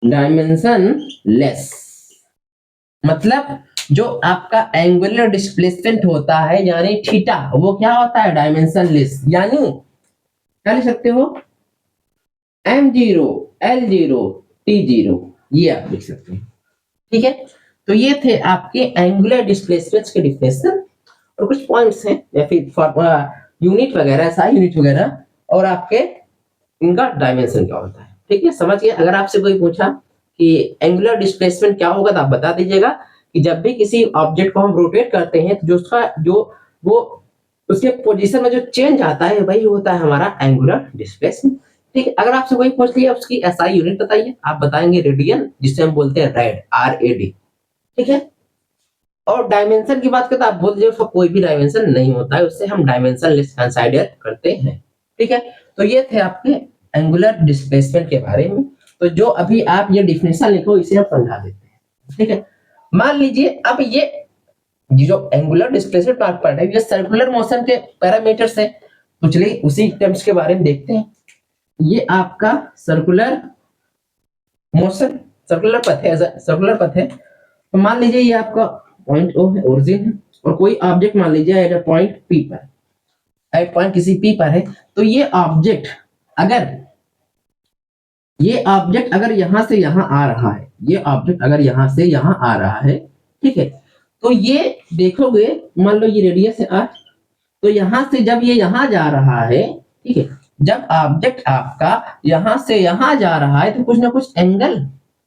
डायमेंशनलेस। मतलब जो आपका एंगुलर डिस्प्लेसमेंट होता है यानी थीटा, वो क्या होता है? डायमेंशनलेस। यानी क्या लिख सकते हो? M0, L0, T0, ये आप लिख सकते हैं। ठीक है, तो ये थे आपके एंगुलर डिस्प्लेसमेंट के डिफिनेशन और कुछ पॉइंट्स हैं या फिर यूनिट वगैरह, साई यूनिट वगैरह, और आपके इनका डायमेंशन क्या होता है। ठीक है, समझिए। अगर आपसे कोई पूछा कि एंगुलर डिस्प्लेसमेंट क्या होगा तो आप बता दीजिएगा कि जब भी किसी ऑब्जेक्ट को हम रोटेट करते हैं तो जो उसका वो उसके पोजीशन में जो चेंज आता है वही होता है हमारा एंगुलर डिस्प्लेसमेंट। ठीक है, अगर आपसे कोई पूछ लिया उसकी एसआई यूनिट बताइए, आप बताएंगे रेडियन, जिसे हम बोलते हैं रेड, RAD। ठीक है, और डायमेंशन की बात करते हैं, आप बोल दीजिए उसका कोई भी डायमेंशन नहीं होता है, उससे हम डायमेंशनलेस कंसीडर करते हैं। ठीक है, तो ये थे आपके एंगुलर डिस्प्लेसमेंट के बारे में। तो जो अभी आप ये डिफिनेशन लिखो इसे हम समझा देते हैं। ठीक है, मान लीजिए अब ये जो एंगुलर डिस्प्लेसमेंट पार्ट है ये सर्कुलर मोशन के पैरामीटर्स है, तो चलिए उसी टर्म्स के बारे में देखते हैं। ये आपका सर्कुलर मोशन, सर्कुलर पथ है। तो मान लीजिए ये आपका पॉइंट O है, ओरिजिन है, और कोई ऑब्जेक्ट मान लीजिए एट पॉइंट P पर, एट पॉइंट किसी P पर है। तो ये ऑब्जेक्ट अगर यहां से यहां आ रहा है, ये ऑब्जेक्ट अगर यहां से यहां आ रहा है, ठीक है, तो ये देखोगे, मान लो ये रेडियस है R, तो यहां से जब ये यहां जा रहा है, ठीक है, जब ऑब्जेक्ट आपका यहां से यहां जा रहा है तो कुछ ना कुछ एंगल,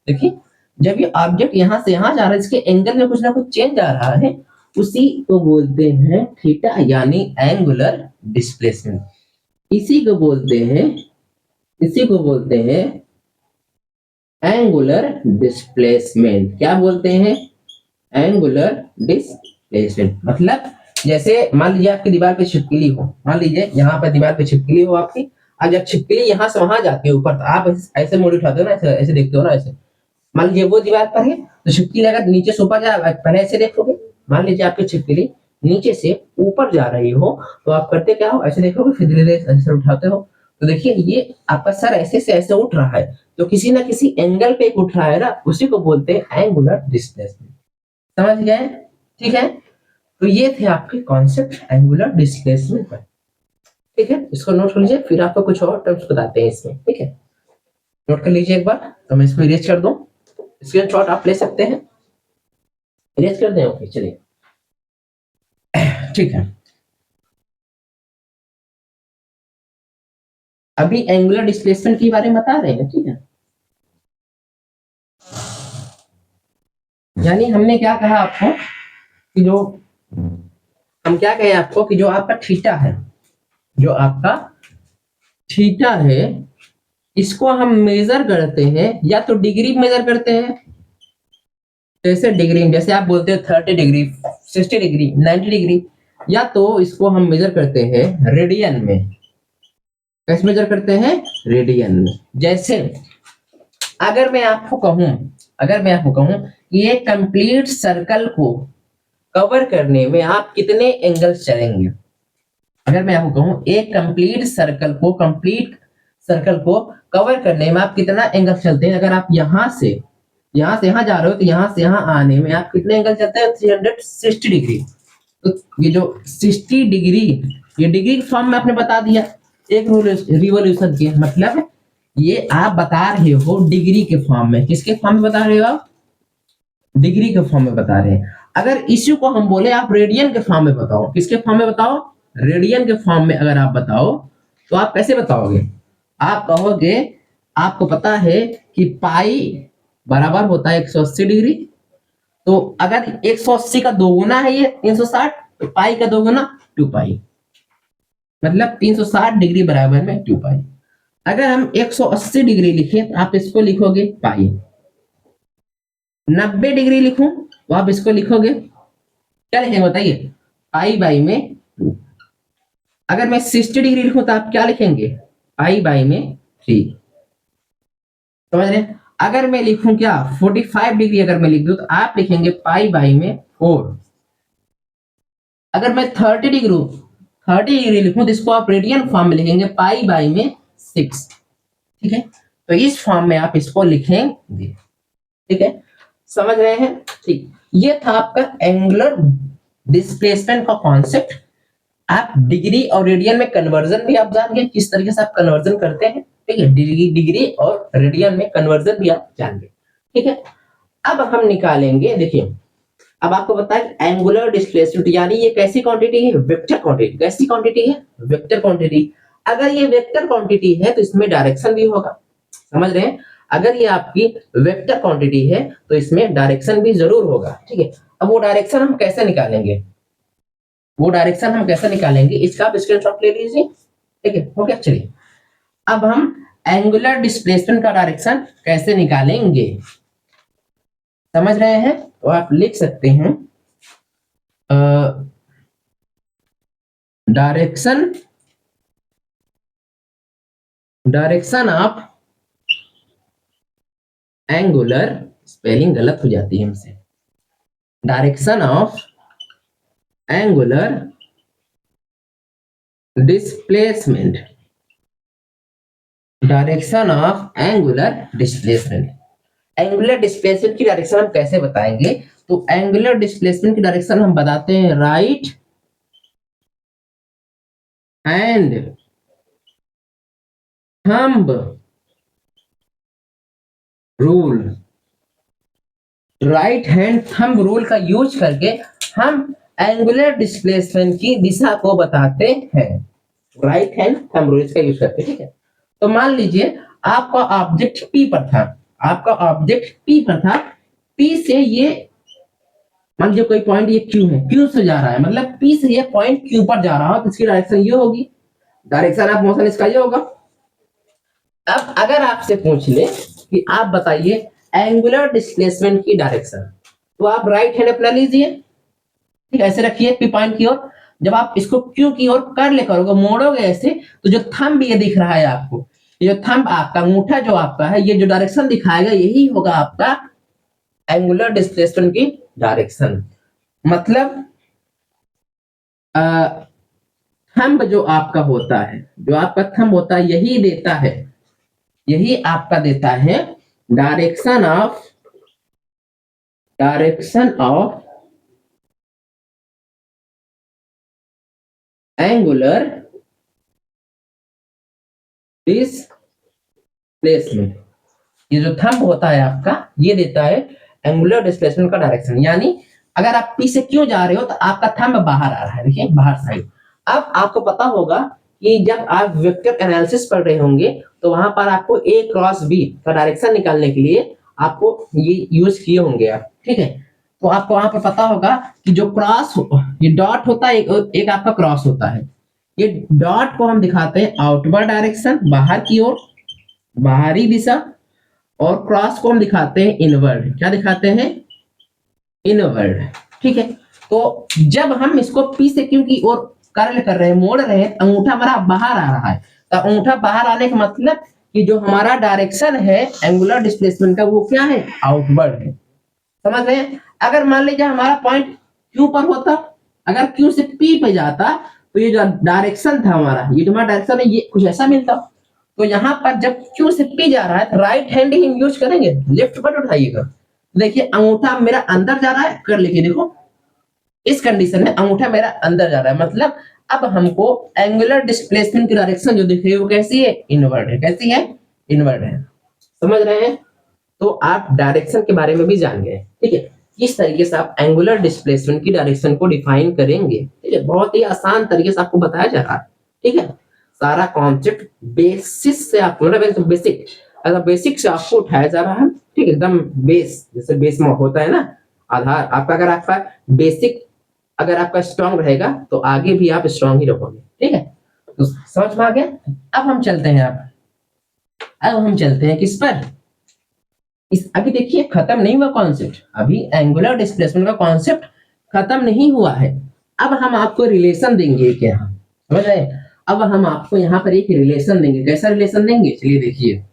देखिए जब ये ऑब्जेक्ट यहां से यहां जा रहा है इसके एंगल में कुछ ना कुछ चेंज आ रहा है, उसी को बोलते हैं थीटा, यानी एंगुलर डिस्प्लेसमेंट। इसी को बोलते हैं एंगुलर डिस्प्लेसमेंट। क्या बोलते हैं? Angular displacement. मतलब जैसे मान लीजिए आपकी दीवार पे छिपकली हो, मान लीजिए यहाँ पर दीवार पे छिपकली हो आपकी, अब जब छिपकली यहाँ से वहां जाती है ऊपर, तो आप ऐसे मोड़ उठाते हो ना, ऐसे देखते हो ना, ऐसे मान लीजिए वो दीवार पर है तो छिपकली अगर नीचे से ऊपर जा, पहले ऐसे देखोगे, मान लीजिए आपकी छिपकली नीचे से ऊपर जा रही हो तो आप करते क्या हो? ऐसे देखोगे, फिर धीरे धीरे ऐसे उठाते हो, तो देखिए ये आपका सर ऐसे से ऐसे उठ रहा है, तो किसी ना किसी एंगल पे उठ रहा है ना, उसी को बोलते हैं एंगुलर डिस्प्लेसमेंट। समझ गए? ठीक है, तो ये थे आपके कॉन्सेप्ट एंगुलर डिस्प्लेसमेंट पर। ठीक है, इसको नोट कर लीजिए, फिर आपको कुछ और टर्म्स बताते हैं इसमें। ठीक है, नोट कर लीजिए एक बार, तो मैं इसको इरेज कर दूं, स्क्रीनशॉट आप ले सकते हैं, इरेज कर दें। ओके, चलिए ठीक है, अभी एंगुलर डिस्प्लेसमेंट के बारे में बता रहे हैं। ठीक है, यानी हमने क्या कहा आपको कि जो हम क्या कहे आपको कि जो आपका थीटा है, जो आपका थीटा है, इसको हम मेजर करते हैं या तो डिग्री मेजर करते हैं, जैसे डिग्री, जैसे आप बोलते हैं 30 डिग्री, 60 डिग्री, 90 डिग्री, या तो इसको हम मेजर करते हैं रेडियन में। कैसे मेजर करते हैं? रेडियन में। जैसे अगर मैं आपको कहूं, अगर मैं आपको कहूं कि एक कंप्लीट सर्कल को कवर करने में आप कितने एंगल्स चलेंगे, अगर मैं आपको कहूं एक कंप्लीट सर्कल को कवर करने में आप कितना एंगल चलते हैं, अगर आप यहां से यहां जा रहे हो तो यहां से यहां आने में आप कितने एंगल चलते हैं? 360 डिग्री। तो ये जो 60 डिग्री, ये डिग्री के फॉर्म में आपने बता दिया एक रिवोल्यूशन के, मतलब ये आप बता रहे हो डिग्री के फॉर्म में। किसके फॉर्म में बता रहे हो आप? डिग्री के फॉर्म में बता रहे हैं। अगर इश्यू को हम बोले आप रेडियन के फॉर्म में बताओ, किसके फॉर्म में बताओ? रेडियन के फॉर्म में अगर आप बताओ तो आप कैसे बताओगे? आप कहोगे, आपको पता है कि पाई बराबर होता है 180 डिग्री, तो अगर 180 का दोगुना है ये 360, तो पाई का दोगुना 2 पाई, मतलब 360 डिग्री बराबर में 2 पाई। अगर हम 180 डिग्री लिखें तो आप इसको लिखोगे पाई, 90 डिग्री लिखूं तो आप इसको लिखोगे, क्या लिखेंगे बताइए? पाई बाई में 2। अगर मैं 60 डिग्री लिखूं तो आप क्या लिखेंगे? पाई बाई में 3। समझ रहे हैं? अगर मैं लिखूं क्या 45 डिग्री अगर मैं लिख दूं तो आप लिखेंगे पाई बाई में 4। अगर मैं 30 डिग्री लिखूं तो इसको आप रेडियन फॉर्म में लिखेंगे पाई बाई में 6। ठीक है, तो इस फॉर्म में आप इसको लिखेंगे। ठीक है, समझ रहे हैं? ठीक, ये था आपका एंगुलर डिस्प्लेसमेंट का कॉन्सेप्ट। आप डिग्री और रेडियन में कन्वर्जन भी आप जान गए, किस तरीके से आप कन्वर्जन करते हैं। ठीक है, डिग्री और रेडियन में कन्वर्जन भी आप जान गए। ठीक है, अब हम निकालेंगे, देखिए अब आपको पता है एंगुलर डिस्प्लेसमेंट यानी ये कैसी क्वांटिटी है? Vector quantity. कैसी क्वांटिटी है? Vector quantity. अगर ये वेक्टर क्वांटिटी है तो इसमें डायरेक्शन भी होगा। समझ रहे हैं? अगर ये आपकी वेक्टर क्वांटिटी है तो इसमें डायरेक्शन भी जरूर होगा। ठीक है, अब वो डायरेक्शन हम कैसे निकालेंगे? इसका आप स्क्रीनशॉट ले लीजिए। ठीक है, हो गया। चलिए अब हम एंगुलर डिस्प्लेसमेंट का डायरेक्शन कैसे निकालेंगे, समझ रहे हैं? तो आप लिख सकते हैं डायरेक्शन ऑफ एंगुलर, स्पेलिंग गलत हो जाती है हमसे, direction of angular displacement, direction of angular displacement. Angular displacement की डायरेक्शन हम कैसे बताएंगे? तो एंगुलर डिस्प्लेसमेंट की डायरेक्शन हम बताते हैं right hand thumb rule. Right hand thumb rule का यूज करके हम एंगुलर डिस्प्लेसमेंट की दिशा को बताते हैं। राइट हैंड थंब रूल का यूज करते हैं। ठीक है, तो मान लीजिए आपका ऑब्जेक्ट P पर था, P से ये मान लीजिए कोई पॉइंट ये Q है, Q से जा रहा है, मतलब P से ये पॉइंट Q पर जा रहा हो तो इसकी डायरेक्शन ये होगी, डायरेक्शन ऑफ मोशन इसका ये होगा। अब अगर आपसे पूछ ले कि आप बताइए एंगुलर डिस्प्लेसमेंट की डायरेक्शन, तो आप राइट हैंड अपना लीजिए। ठीक है, ऐसे रखिए P पॉइंट की ओर। जब आप इसको Q की ओर कर ले करोगे, मोड़ोगे ऐसे, तो जो थंब ये दिख रहा है आपको, ये थंब आपका अंगूठा जो आपका है, ये जो डायरेक्शन दिखाएगा यही होगा आपका एंगुलर डिस्प्लेसमेंट की डायरेक्शन। मतलब थंब जो आपका होता है, यही देता है, यही आपका देता है डायरेक्शन ऑफ एंगुलर डिस्प्लेसमेंट। ये जो थंब होता है आपका, ये देता है एंगुलर डिस्प्लेसमेंट का डायरेक्शन। यानी अगर आप पी से क्यों जा रहे हो तो आपका थंब बाहर आ रहा है, देखिए बाहर साइड। अब आपको पता होगा कि जब आप वेक्टर एनालिसिस पढ़ रहे होंगे तो वहां पर आपको ए क्रॉस बी का डायरेक्शन निकालने के लिए आपको ये यूज किए होंगे आप, ठीक है। तो आपको वहां पर पता होगा कि जो क्रॉस ये डॉट होता है, एक आपका क्रॉस होता है। ये डॉट को हम दिखाते हैं आउटवर्ड डायरेक्शन, बाहर की ओर, बाहरी दिशा, और क्रॉस को हम दिखाते हैं इनवर्ड। क्या दिखाते हैं? इनवर्ड, ठीक है। तो जब हम इसको पी से क्यू की ओर कर्ल कर रहे हैं, मोड़ रहे हैं, अंगूठा हमारा बाहर आ रहा है। तो अंगूठा बाहर आने का मतलब कि जो हमारा डायरेक्शन है एंगुलर डिस्प्लेसमेंट का, वो क्या है? आउटवर्ड है। समझ रहे हैं? अगर मान लीजिए हमारा पॉइंट क्यू पर होता, अगर क्यू से पी पे जाता, तो ये जो डायरेक्शन था हमारा, ये जो हमारा डायरेक्शन है, ये कुछ ऐसा मिलता। तो यहाँ पर जब क्यू से पी जा रहा है तो राइट हैंड ही हम यूज करेंगे, लेफ्ट बट उठाइएगा। देखिए अंगूठा मेरा अंदर जा रहा है, कर लीजिए, देखो इस कंडीशन में अंगूठा मेरा अंदर जा रहा है, मतलब अब हमको एंगुलर डिस्प्लेसमेंट की डायरेक्शन जो दिख रही है वो कैसी है? इनवर्ड है। कैसी है? इनवर्ड है। समझ रहे हैं? तो आप डायरेक्शन के बारे में भी जान गए, ठीक है। इस तरीके से आप एंगुलर डिस्प्लेसमेंट की डायरेक्शन को डिफाइन करेंगे, ठीक है। बहुत ही आसान तरीके से आपको बताया जा रहा है, ठीक है। सारा कॉन्सेप्ट बेसिस से आपको, मतलब बेसिक, अगर बेसिक से आपको उठाया जा रहा है, ठीक है, एकदम बेस, जैसे बेस में होता है ना आधार आपका। अगर आपका बेसिक अगर आपका स्ट्रांग रहेगा तो आगे भी आप स्ट्रांग ही रहोगे, ठीक है। तो समझ में आ गया? अब हम चलते हैं किस पर? इस अभी देखिए खत्म नहीं हुआ कॉन्सेप्ट, अभी एंगुलर डिस्प्लेसमेंट का कॉन्सेप्ट खत्म नहीं हुआ है। अब हम आपको रिलेशन देंगे क्या? समझ रहे? अब हम आपको यहाँ पर एक रिलेशन देंगे। कैसा रिलेशन देंगे? चलिए देखिए,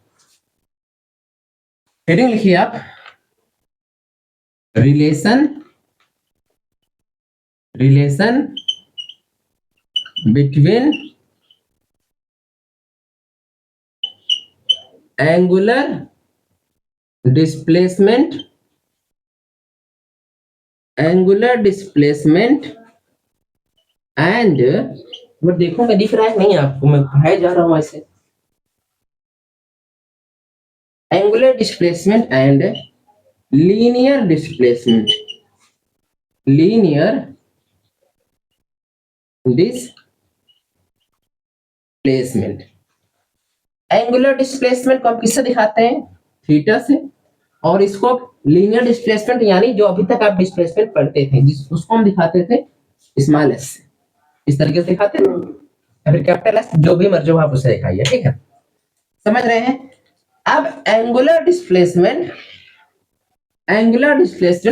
हेडिंग लिखिए आप, relation between angular displacement and, वो देखो मैं दिख रहा है नहीं आपको, मैं पढ़ाए जा रहा हूं ऐसे। Angular displacement and linear displacement angular displacement को हम किससे दिखाते हैं? थीटा से। और इसको लीनियर डिस्प्लेसमेंट यानी जो अभी तक आप डिस्प्लेसमेंट पढ़ते थे उसको हम दिखाते थे स्मॉल एस से। इस तरीके से दिखाते हैं, या फिर कैपिटल एस, जो भी मर्जी हो आप उसे दिखाइए, ठीक है। समझ रहे हैं? अब एंगुलर डिस्प्लेसमेंट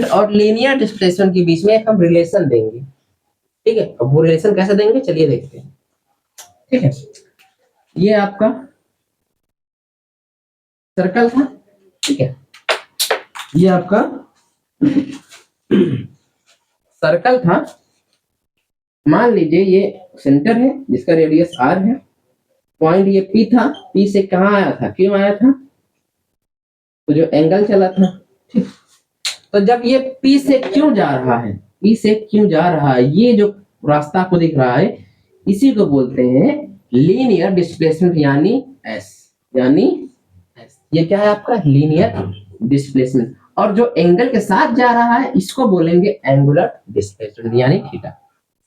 और लीनियर डिस्प्लेसमेंट के बीच में एक हम रिलेशन देंगे, ठीक है। अब वो रिलेशन कैसे देंगे चलिए देखते हैं, ठीक है। ये आपका सर्कल था, ठीक है। ये आपका सर्कल था। मान लीजिए ये सेंटर है जिसका रेडियस r है, पॉइंट ये P था, P से कहाँ आया था? क्यों आया था? तो जो एंगल चला था, ठीक। तो जब ये P से क्यों जा रहा है, ये जो रास्ता आपको दिख रहा है इसी को बोलते हैं लीनियर डिस्प्लेसमेंट, यानी S। ये क्या है आपका? Linear displacement. और जो एंगल के साथ जा रहा है इसको बोलेंगे एंगुलर डिस्प्लेसमेंट, यानी थीटा।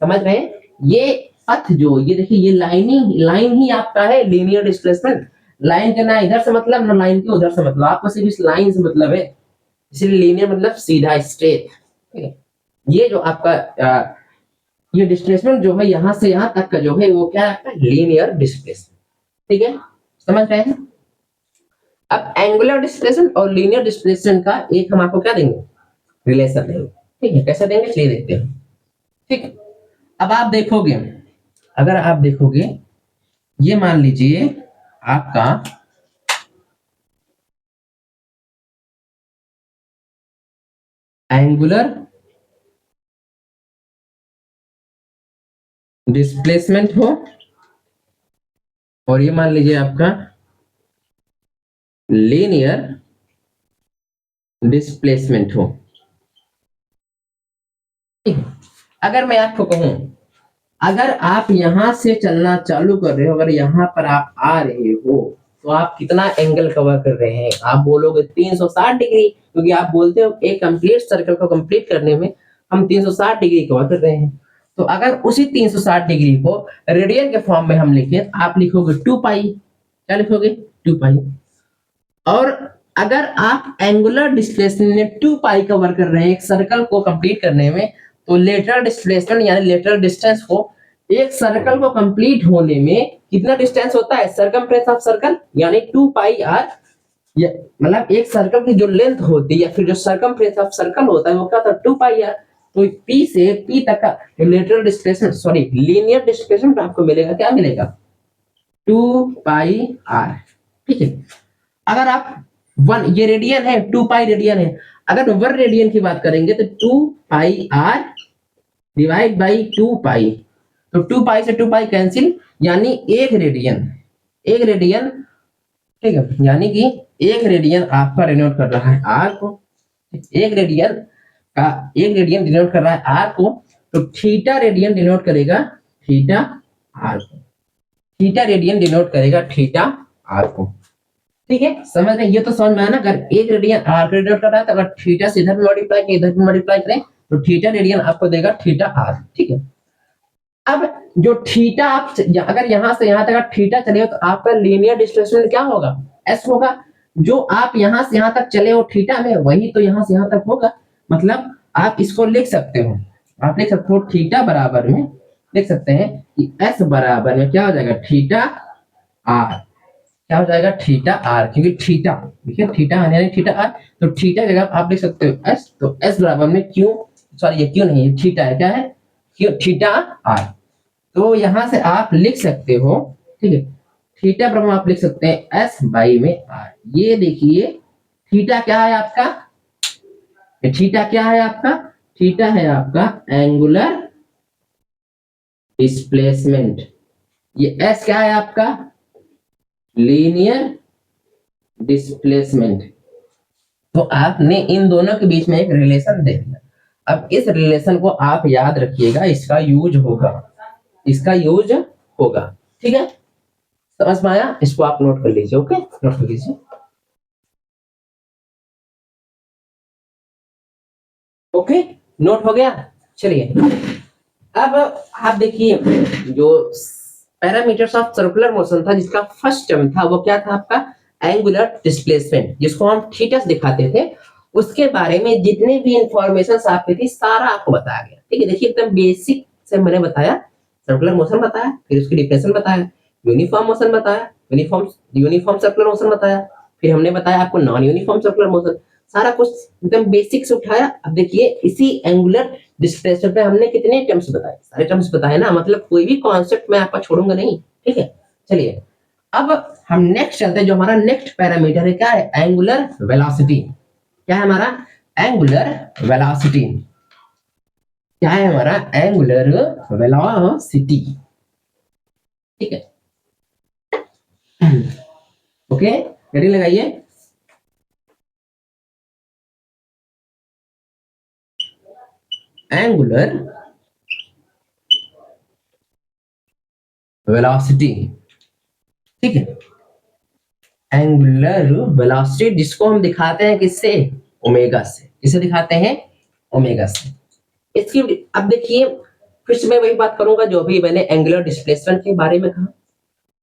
समझ रहे हैं? ये पथ जो ये देखिए, ये लाइन ही आपका है लीनियर डिस्प्लेसमेंट। लाइन के ना इधर से मतलब ना लाइन के उधर से मतलब, आपको सिर्फ इस लाइन से मतलब है, इसलिए लीनियर मतलब सीधा स्ट्रेट, ठीक है। ये जो आपका ये डिस्प्लेसमेंट जो है यहाँ से यहाँ तक का जो है वो क्या है? लीनियर डिस्प्लेसमेंट, ठीक है। समझ रहे हैं? अब एंगुलर डिस्प्लेसमेंट और लीनियर डिस्प्लेसमेंट का एक हम आपको क्या देंगे? रिलेशन देंगे, ठीक है। कैसे देंगे चलिए देखते हैं, ठीक। अब आप देखोगे, अगर आप देखोगे, ये मान लीजिए आपका एंगुलर डिस्प्लेसमेंट हो और ये मान लीजिए आपका लीनियर डिस्प्लेसमेंट हो। अगर मैं आपको कहूं, अगर आप यहां से चलना चालू कर रहे हो, अगर यहां पर आप आ रहे हो तो आप कितना एंगल कवर कर रहे हैं? आप बोलोगे 360 डिग्री, क्योंकि आप बोलते हो एक कंप्लीट सर्कल को कंप्लीट करने में हम 360 डिग्री कवर कर रहे हैं। तो अगर उसी 360 डिग्री को रेडियन के फॉर्म में हम लिखें, आप लिखोगे 2 पाई। क्या लिखोगे? 2 पाई। और अगर आप एंगुलर डिस्प्लेसमेंट में 2 पाई कवर कर रहे हैं एक सर्कल को कंप्लीट करने में, तो लेटरल डिस्प्लेसमेंट यानी लेटरल डिस्टेंस को एक सर्कल को कंप्लीट होने में कितना डिस्टेंस होता है? सरकमफ्रेंस ऑफ सर्कल यानी 2 पाई आर। मतलब एक सर्कल की जो लेंथ होती है या फिर जो सरकमफ्रेंस ऑफ सर्कल होता है वो क्या होता है? 2 पाई आर। तो P से P तक का lateral displacement sorry linear displacement आपको मिलेगा, क्या मिलेगा? 2 पाई आर। ठीक है। अगर आप ये रेडियन है, 2 पाई रेडियन है। अगर 1 रेडियन की बात करेंगे तो 2 पाई आर डिवाइड बाई 2 पाई। तो 2 पाई से 2 पाई कैंसिल, यानी 1 रेडियन। 1 रेडियन, ठीक है, यानी कि 1 रेडियन आपका डिनोट कर रहा है आर को। 1 रेडियन का 1 रेडियन डिनोट कर रहा है आर को, तो थीटा रेडियन डिनोट करेगा थीटा आर को। थीटा रेडियन डिनोट करेगा थीटा आर को। ठीक है, समझ रहे? ये तो समझ में आया ना। अगर 1 रेडियन आर को डिनोट कर रहा है तो अगर थीटा से इधर मल्टीप्लाई करें इधर मल्टीप्लाई करें तो थीटा रेडियन आपको देगा थीटा आर। ठीक है। अब जो थीटा आप अगर यहां से यहां तक थीटा चले तो आपका लीनियर डिस्प्लेसमेंट क्या होगा? एस होगा। जो आप यहां से यहां तक चले हो थीटा में, वही तो यहां से यहां तक होगा। मतलब आप इसको लिख सकते हो, आप लिख सकते हो थीटा बराबर में लिख सकते हैं कि एस बराबर में क्या हो जाएगा? Theta r. क्या हो जाएगा? थीटा आर, क्योंकि थीटा देखिए थीटा यानी थीटा आर, तो थीटा जगह आप लिख सकते हो एस। तो एस बराबर में क्यू, सॉरी ये क्यू नहीं है, थीटा है। क्या है? Q, theta r. तो यहां से आप लिख सकते हो, ठीक है, थीटा बराबर आप लिख सकते हैं एस बाई में आर। ये देखिए थीटा क्या है आपका? थीटा क्या है आपका? थीटा है आपका एंगुलर डिस्प्लेसमेंट। ये एस क्या है आपका? Linear displacement. तो आपने इन दोनों के बीच में एक रिलेशन देख लिया। अब इस रिलेशन को आप याद रखिएगा, इसका यूज होगा, इसका यूज होगा। ठीक है, समझ में आया? इसको आप नोट कर लीजिए। ओके, नोट कर लीजिए। ओके, नोट हो गया। चलिए अब आप देखिए, जो पैरामीटर्स ऑफ सर्कुलर मोशन था जिसका फर्स्ट टर्म था वो क्या था आपका? एंगुलर डिस्प्लेसमेंट, जिसको हम थीटस दिखाते थे। उसके बारे में जितने भी इंफॉर्मेशन आपकी थी सारा आपको बताया गया। ठीक है, देखिए एकदम बेसिक से मैंने बताया। सर्कुलर मोशन बताया, फिर उसकी डिफिनेशन बताया, यूनिफॉर्म मोशन बताया, यूनिफॉर्म सर्कुलर मोशन बताया, फिर हमने बताया आपको नॉन यूनिफॉर्म सर्कुलर मोशन। सारा कुछ एकदम बेसिक से उठाया। अब देखिए इसी एंगुलर डिस्प्लेसमेंट पे हमने कितने टर्म्स बताए? सारे टर्म्स बताए ना, मतलब कोई भी कॉन्सेप्ट मैं आपका छोड़ूंगा नहीं। ठीक है, चलिए अब हम नेक्स्ट चलते हैं। जो हमारा नेक्स्ट पैरामीटर है क्या है? Angular velocity. क्या है हमारा? Angular velocity. क्या है हमारा? Angular velocity. ठीक है, ओके, हेडिंग लगाइए। Angular velocity. ठीक है, एंगुलर वेलोसिटी जिसको हम दिखाते हैं किससे? ओमेगा से। किसे दिखाते हैं? ओमेगा से। इसकी अब देखिए फिर से मैं वही बात करूंगा जो भी मैंने एंगुलर डिस्प्लेसमेंट के बारे में कहा।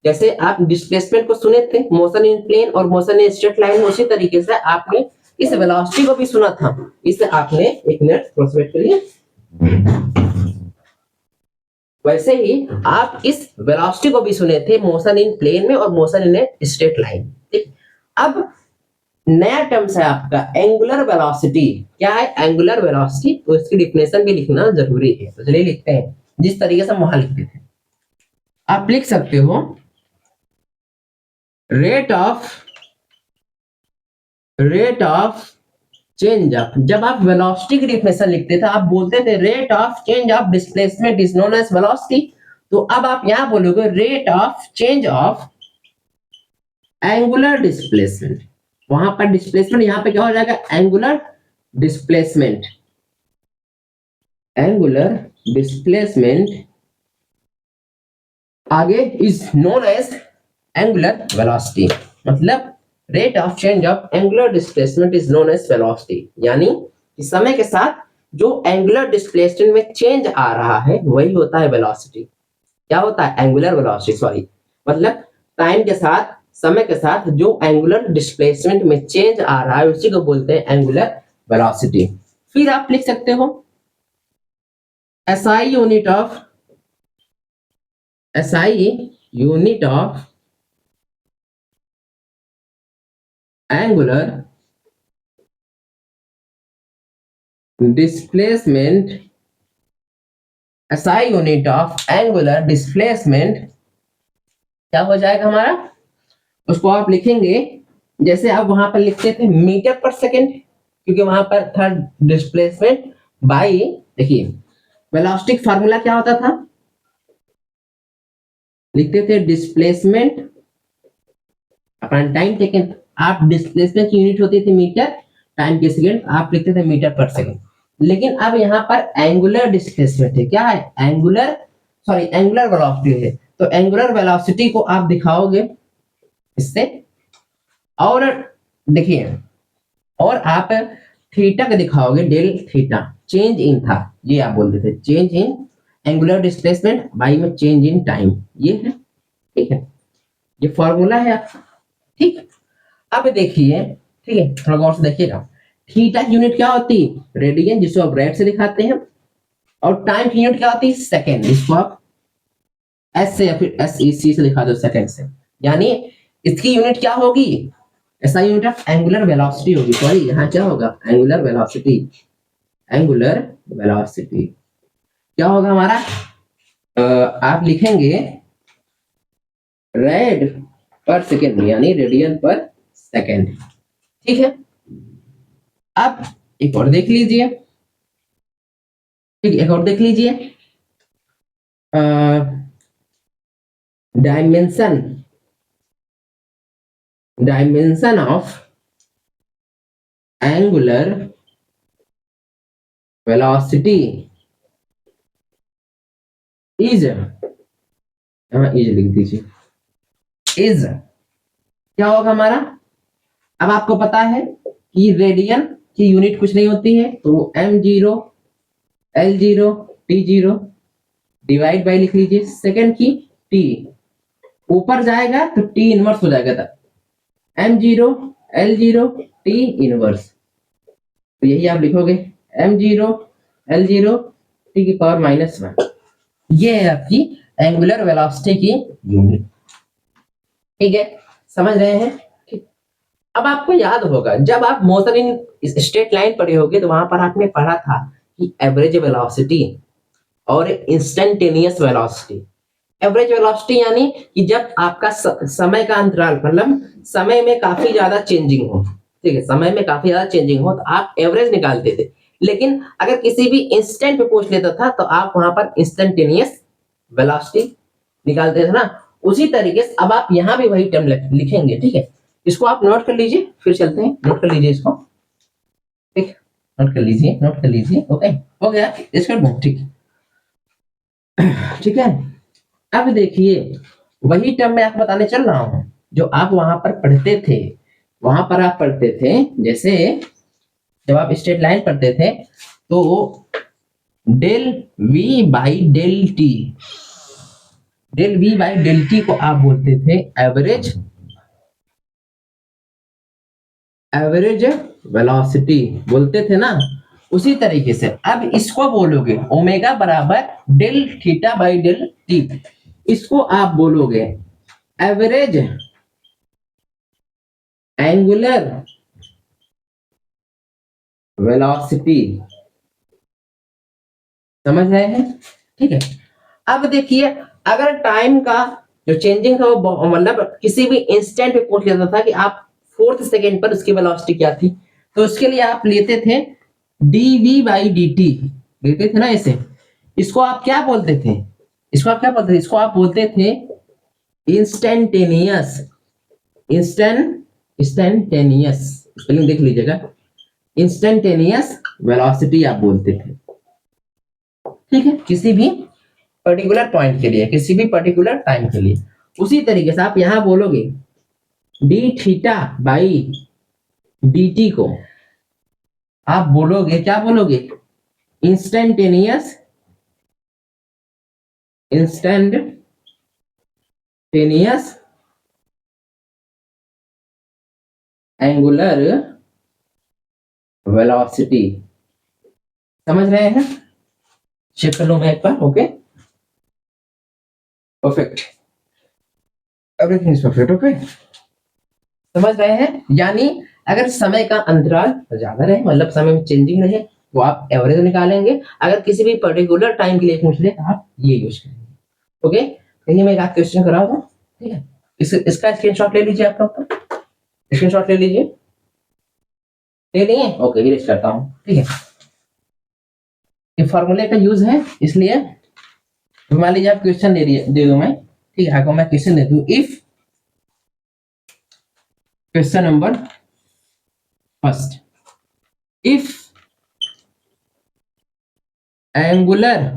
जैसे आप डिस्प्लेसमेंट को सुने थे, मोशन इन प्लेन और मोशन इन स्ट्रेट लाइन, उसी तरीके से आपने इस वेलोसिटी को भी सुना था। इसे आपने एक मिनट थोड़ा सा वेट करिए। वैसे ही आप इस वेलोसिटी को भी सुने थे, मोशन इन प्लेन में और मोशन इन स्ट्रेट लाइन। ठीक, अब नया टर्म्स है आपका एंगुलर वेलोसिटी। क्या है एंगुलर वेलोसिटी? तो इसकी डिफिनेशन भी लिखना जरूरी है, तो चलिए लिखते हैं जिस तरीके से हम वहां लिखते थे। आप लिख सकते हो रेट ऑफ चेंज ऑफ, जब आप वेलोसिटी की डिफिनेशन लिखते थे आप बोलते थे rate of change of displacement is known as velocity. तो अब आप यहां बोलोगे rate of change of angular displacement. वहां पर डिस्प्लेसमेंट, यहां पे क्या हो जाएगा? Angular displacement. एंगुलर डिस्प्लेसमेंट आगे is known as angular velocity. मतलब rate of change of angular displacement is known as velocity, यानी कि समय के साथ जो एंगुलर डिस्प्लेसमेंट में चेंज आ रहा है वही होता है वेलोसिटी। क्या होता है? एंगुलर वेलोसिटी, सॉरी, मतलब टाइम के साथ, समय के साथ जो एंगुलर डिस्प्लेसमेंट में चेंज आ रहा है उसी को बोलते हैं एंगुलर वेलोसिटी। फिर आप लिख सकते हो SI unit of angular displacement, SI unit of angular displacement क्या हो जाएगा हमारा? उसको आप लिखेंगे जैसे आप वहां पर लिखते थे मीटर पर सेकेंड, क्योंकि वहां पर था डिस्प्लेसमेंट बाई, देखिए वेलोसिटी फार्मूला क्या होता था, लिखते थे डिस्प्लेसमेंट अपन टाइम टेकन, आप डिस्प्लेसमेंट की यूनिट होती थी मीटर, टाइम के सेकेंड आप लिखते थे मीटर पर सेकेंड। लेकिन अब यहाँ पर एंगुलर डिस्प्लेसमेंट है, क्या है? एंगुलर वेलोसिटी है, तो एंगुलर वेलोसिटी को आप दिखाओगे इससे, और देखिए, और आप थीटा का दिखाओगे डेल थीटा, चेंज इन था, ये आप बोलते थे change in angular displacement by में चेंज इन टाइम, ये है, ठीक है, ये फॉर्मूला है आपका, ठीक। अब देखिए, ठीक है, थोड़ा गौर से देखिएगा, थीटा की यूनिट क्या होती है? रेडियन, जिसको आप रेड से दिखाते हैं, और टाइम की यूनिट क्या होती है? सेकेंड, जिसको आप एस से या फिर SEC से दिखा दो, सेकेंड से, यानी इसकी यूनिट क्या होगी? ऐसा यूनिट ऑफ एंगुलर वेलोसिटी होगी, सॉरी यहाँ क्या होगा? एंगुलर वेलोसिटी, एंगुलर वेलोसिटी क्या होगा हमारा? आप लिखेंगे रेड पर सेकेंड, यानी रेडियन पर सेकेंड, ठीक है। अब एक और देख लीजिए, ठीक, एक और देख लीजिए, dimension of angular velocity is, is लिख दीजिए, इज क्या होगा हमारा? अब आपको पता है कि रेडियन की यूनिट कुछ नहीं होती है, तो m0 L0 T0 divide by लिख लीजिए सेकेंड की t, ऊपर जाएगा तो t इनवर्स हो जाएगा, तब m0 L0 t इनवर्स, तो यही आप लिखोगे m0 L0 t की पावर -1, ये है आपकी एंगुलर वेलोसिटी की यूनिट, ठीक है, समझ रहे हैं? ठीक। अब आपको याद होगा जब आप मोशन इन स्ट्रेट लाइन पढ़े होगे तो वहां पर आपने पढ़ा था कि एवरेज वेलोसिटी और इंस्टेंटेनियस वेलोसिटी। एवरेज वेलोसिटी यानी कि जब आपका समय का अंतराल, मतलब समय में काफी ज्यादा चेंजिंग हो, ठीक है, समय में काफी ज्यादा चेंजिंग हो तो आप एवरेज निकालते थे, लेकिन अगर किसी भी इंस्टेंट पे पूछ लेता था तो आप वहां पर इंस्टेंटेनियस वेलोसिटी निकालते थे ना। उसी तरीके से अब आप यहाँ भी वही टर्म लिखेंगे, ठीक है, इसको आप नोट कर लीजिए, फिर चलते हैं, नोट कर लीजिए इसको, ठीक, नोट कर लीजिए, नोट कर लीजिए, ओके, हो गया, इसका ठीक, ठीक है। अब देखिए वही टर्म मैं आपको बताने चल रहा हूं जो आप वहां पर पढ़ते थे, वहां पर आप पढ़ते थे, जैसे जब आप स्ट्रेट लाइन पढ़ते थे तो del V by del t, del V by del t को आप बोलते थे एवरेज वेलोसिटी, बोलते थे ना। उसी तरीके से अब इसको बोलोगे ओमेगा बराबर del theta by del t, इसको आप बोलोगे एवरेज एंगुलर वेलोसिटी, समझ रहे हैं? ठीक है। अब देखिए अगर टाइम का जो चेंजिंग था वो मतलब किसी भी इंस्टेंट पे पूछ लेता था कि आप 4th सेकेंड पर उसकी वेलोसिटी क्या थी, तो उसके लिए आप लेते थे dv बाई dt, लेते थे ना इसे, इसको आप क्या बोलते थे? इसको आप क्या बोलते थे? इसको आप बोलते थे इंस्टेंटेनियस, इंस्टेंटेनियस स्पेलिंग देख लीजिएगा, इंस्टेंटेनियस वेलोसिटी आप बोलते थे, ठीक है, किसी भी पर्टिकुलर पॉइंट के लिए, किसी भी पर्टिकुलर टाइम के लिए। उसी तरीके से आप यहां बोलोगे डी थीटा बाई dt को आप बोलोगे, क्या बोलोगे? Instantaneous angular velocity. समझ रहे हैं? चेक कर लो मैं एक बार। Okay, perfect, everything is perfect. Okay, समझ रहे हैं? यानी अगर समय का अंतराल ज्यादा रहे, मतलब समय में चेंजिंग रहे, तो आप एवरेज निकालेंगे। अगर किसी भी पर्टिकुलर टाइम के लिए पूछ ले, आप ये यूज करेंगे। ओके, कहीं मैं एक आध क्वेश्चन करा हूं, ठीक है? इसका स्क्रीनशॉट ले लीजिए, आप लोग स्क्रीनशॉट ले लीजिए। ले लिए? ओके, इरेज करता हूं, ठीक है? ये फॉर्मूले का यूज है, इसलिए मान लीजिए आप क्वेश्चन दे दो मैं, ठीक है? आपको मैं क्वेश्चन दे दूं, if question number first, if angular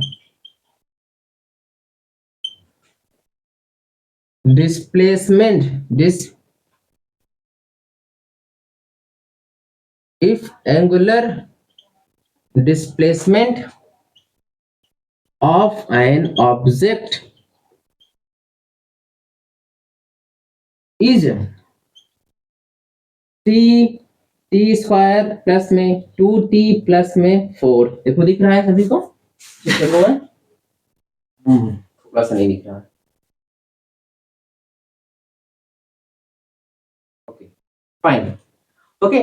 displacement if angular displacement of an object is t square plus में 2t प्लस में 4। देखो दिख रहा है सभी को? चलो है, प्लस नहीं दिख रहा है। Okay, fine. Okay,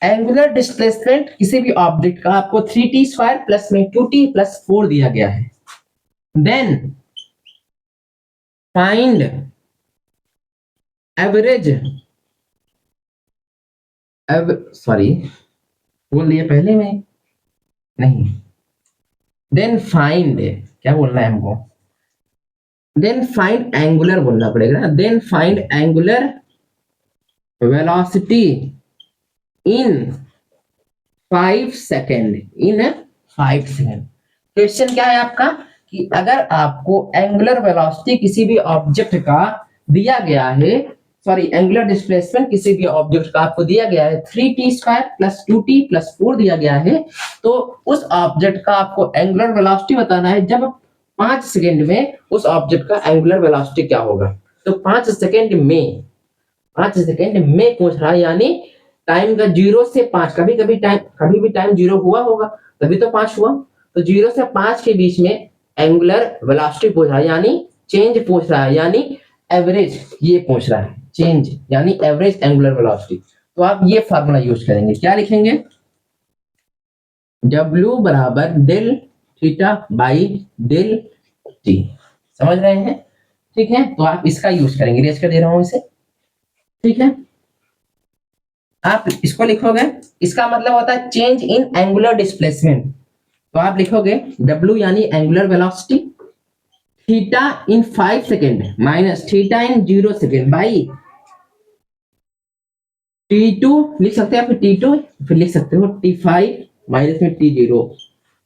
angular displacement किसी भी ऑब्जेक्ट का आपको 3t स्क्वायर प्लस में 2t प्लस 4 दिया गया है। देन फाइंड एवरेज, सॉरी बोल दिया पहले में, नहीं। देन फाइंड, क्या बोलना है हमको? देन फाइंड एंगुलर बोलना पड़ेगा। Then find angular velocity in 5 second, in 5 second. Question क्या है आपका कि अगर आपको एंगुलर वेलोसिटी किसी भी ऑब्जेक्ट का दिया गया है, सॉरी एंगुलर डिस्प्लेसमेंट किसी भी ऑब्जेक्ट का आपको दिया गया है 3t square plus 2t plus 4 दिया गया है, तो उस ऑब्जेक्ट का आपको एंगुलर वेलोसिटी बताना है जब 5 सेकेंड में उस ऑब्जेक्ट का एंगुलर वेलोसिटी क्या होगा। तो 5 सेकेंड में, 5 सेकेंड में पूछ रहा है, यानी टाइम का 0 से 5, कभी भी टाइम 0 हुआ होगा तभी तो 5 हुआ, तो 0 से 5 के बीच में एंगुलर वेलोसिटी पूछ रहा है, यानी चेंज पूछ रहा है, यानी एवरेज ये पूछ रहा है, चेंज यानी एवरेज एंगुलर वेलोसिटी। तो आप ये फार्मूला यूज करेंगे, क्या लिखेंगे? W बराबर del theta by del t. समझ रहे हैं? ठीक है, तो आप इसका यूज करेंगे, रेज कर दे रहा हूं इसे, ठीक है? आप इसको लिखोगे, इसका मतलब होता है चेंज इन एंगुलर डिस्प्लेसमेंट, तो आप लिखोगे W यानी angular velocity, theta in 5 second minus theta in 0 second by T2 लिख सकते हैं आप, T2 फिर लिख सकते हो T5 माइनस में T0।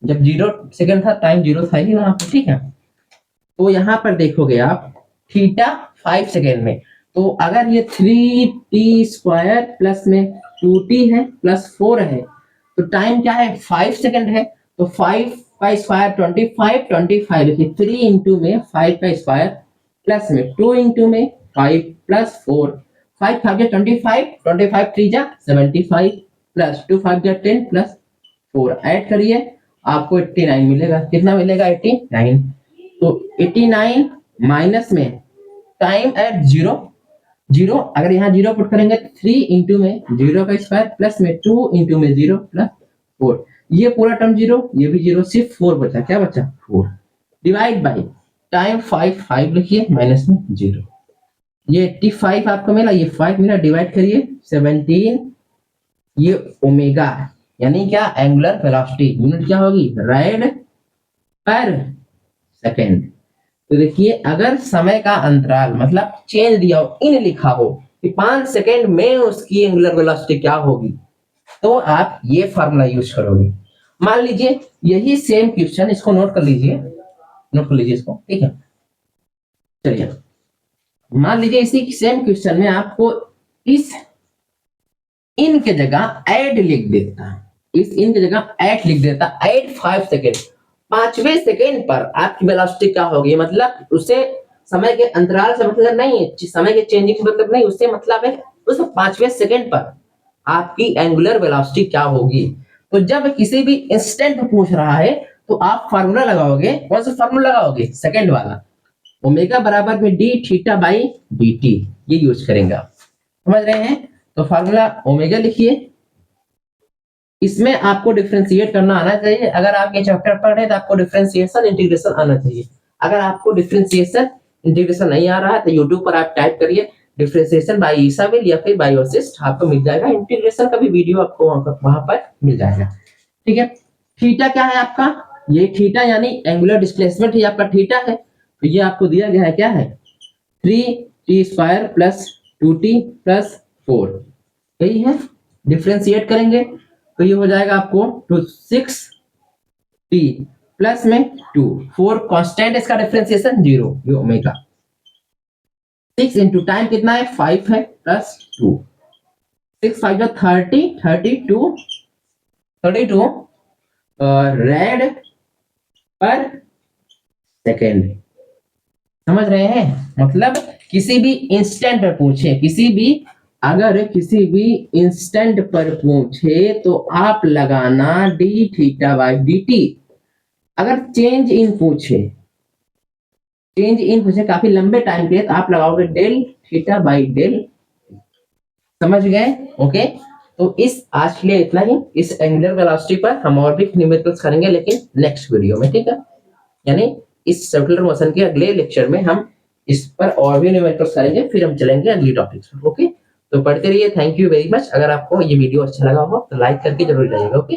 जब 0 सेकेंड था टाइम 0 था ही ना, ठीक है? तो यहां पर देखोगे आप थीटा 5 सेकेंड में, तो अगर ये 3t स्क्वायर प्लस में 2t है प्लस 4 है, तो टाइम क्या है? 5 सेकेंड है, तो 5 का स्क्वायर 25, 25 लिखिए, 3 इंटू में 5 का स्क्वायर प्लस में 2 इंटू में 5 प्लस 4, 5 5 25, 25 3 जा 75 प्लस 2 5 जा 10 प्लस 4 ऐड करिए, आपको 89 मिलेगा। कितना मिलेगा? 89। तो 89 माइनस में टाइम एट 0, 0 अगर यहाँ 0 पुट करेंगे तो 3 इंटू में 0 का स्क्वायर प्लस में 2 इंटू में 0 प्लस 4, ये पूरा टर्म 0, ये भी 0, सिर्फ 4 बचा। क्या बचा? 4 डिवाइड बाई टाइम 5 5 लिखिए माइनस में 0, ये 85 आपको मिला, ये 5 मिला, डिवाइड करिए 17, ये ओमेगा यानी क्या? Angular velocity. यूनिट क्या होगी? रेड पर सेकेंड। तो देखिए अगर समय का अंतराल मतलब चेंज दिया हो, इन लिखा हो कि 5 सेकेंड में उसकी एंगुलर वेलोसिटी क्या होगी, तो आप ये फार्मूला यूज करोगे। मान लीजिए यही सेम क्वेश्चन, इसको नोट कर लीजिए, नोट कर लीजिए इसको, ठीक है? चलिए मान लीजिए इसी सेम क्वेश्चन में आपको इस इन के जगह ऐड लिख देता, इस इन की जगह 8 लिख देता, 85 सेकेंड, 5वें सेकेंड पर आपकी वेलोसिटी क्या होगी, मतलब उसे समय के अंतराल से मतलब नहीं है, समय के चेंजिंग से मतलब नहीं, उससे मतलब है उस 5वें सेकेंड पर आपकी एंगुलर वेलोसिटी क्या होगी। तो जब किसी भी इंस्टेंट पूछ रहा है तो आप फार्मूला लगाओगे, कौन सा फार्मूला लगाओगे, सेकेंड वाला, ओमेगा बराबर में D theta by D T, ये यूज करेंगे आप, समझ रहे हैं। तो फार्मूला ओमेगा लिखिए, इसमें आपको डिफरेंशिएट करना आना चाहिए। अगर आप ये चैप्टर पढ़ रहे हैं तो आपको डिफरेंशिएशन इंटीग्रेशन आना चाहिए। अगर आपको डिफरेंशिएशन इंटीग्रेशन नहीं आ रहा है तो यूट्यूब पर आप टाइप करिए डिफरेंशिएशन बाय ईसाबिल या फिर बाय वशिष्ठ, आपको मिल जाएगा। इंटीग्रेशन का भी वीडियो आपको वहां पर मिल जाएगा, ठीक है। थीटा क्या है आपका, ये थीटा यानी एंगुलर डिस्प्लेसमेंट ही आपका थीटा है। तो ये आपको दिया गया है, क्या है, 3t² प्लस 2t प्लस 4, यही है। डिफरेंशिएट करेंगे तो ये हो जाएगा आपको 6t प्लस में 2, 4 कांस्टेंट, इसका डिफरेंशिएशन 0, ये ओमेगा। 6 इंटू टाइम कितना है, 5 है, प्लस 2, 6 5 30, 32 रेड पर सेकेंड, समझ रहे हैं। मतलब किसी भी इंस्टेंट पर पूछे, किसी भी अगर किसी भी इंस्टेंट पर पूछे तो आप लगाना D theta by D T. अगर चेंज इन पूछे, चेंज इन पूछे काफी लंबे टाइम के लिए, तो आप लगाओगे डेल थीटा बाई डेल, समझ गए, ओके। तो इस आज के लिए इतना ही। इस एंगुलर वेलोसिटी पर हम और भी न्यूमेरिकल्स करेंगे, लेकिन नेक्स्ट वीडियो में, ठीक है। यानी इस सर्कुलर मोशन के अगले लेक्चर में हम इस पर और भी न्यूमेरिकल्स करेंगे, फिर हम चलेंगे अगली टॉपिक्स पर, ओके। तो पढ़ते रहिए, थैंक यू वेरी मच। अगर आपको ये वीडियो अच्छा लगा हो तो लाइक करके जरूर जाइएगा, ओके।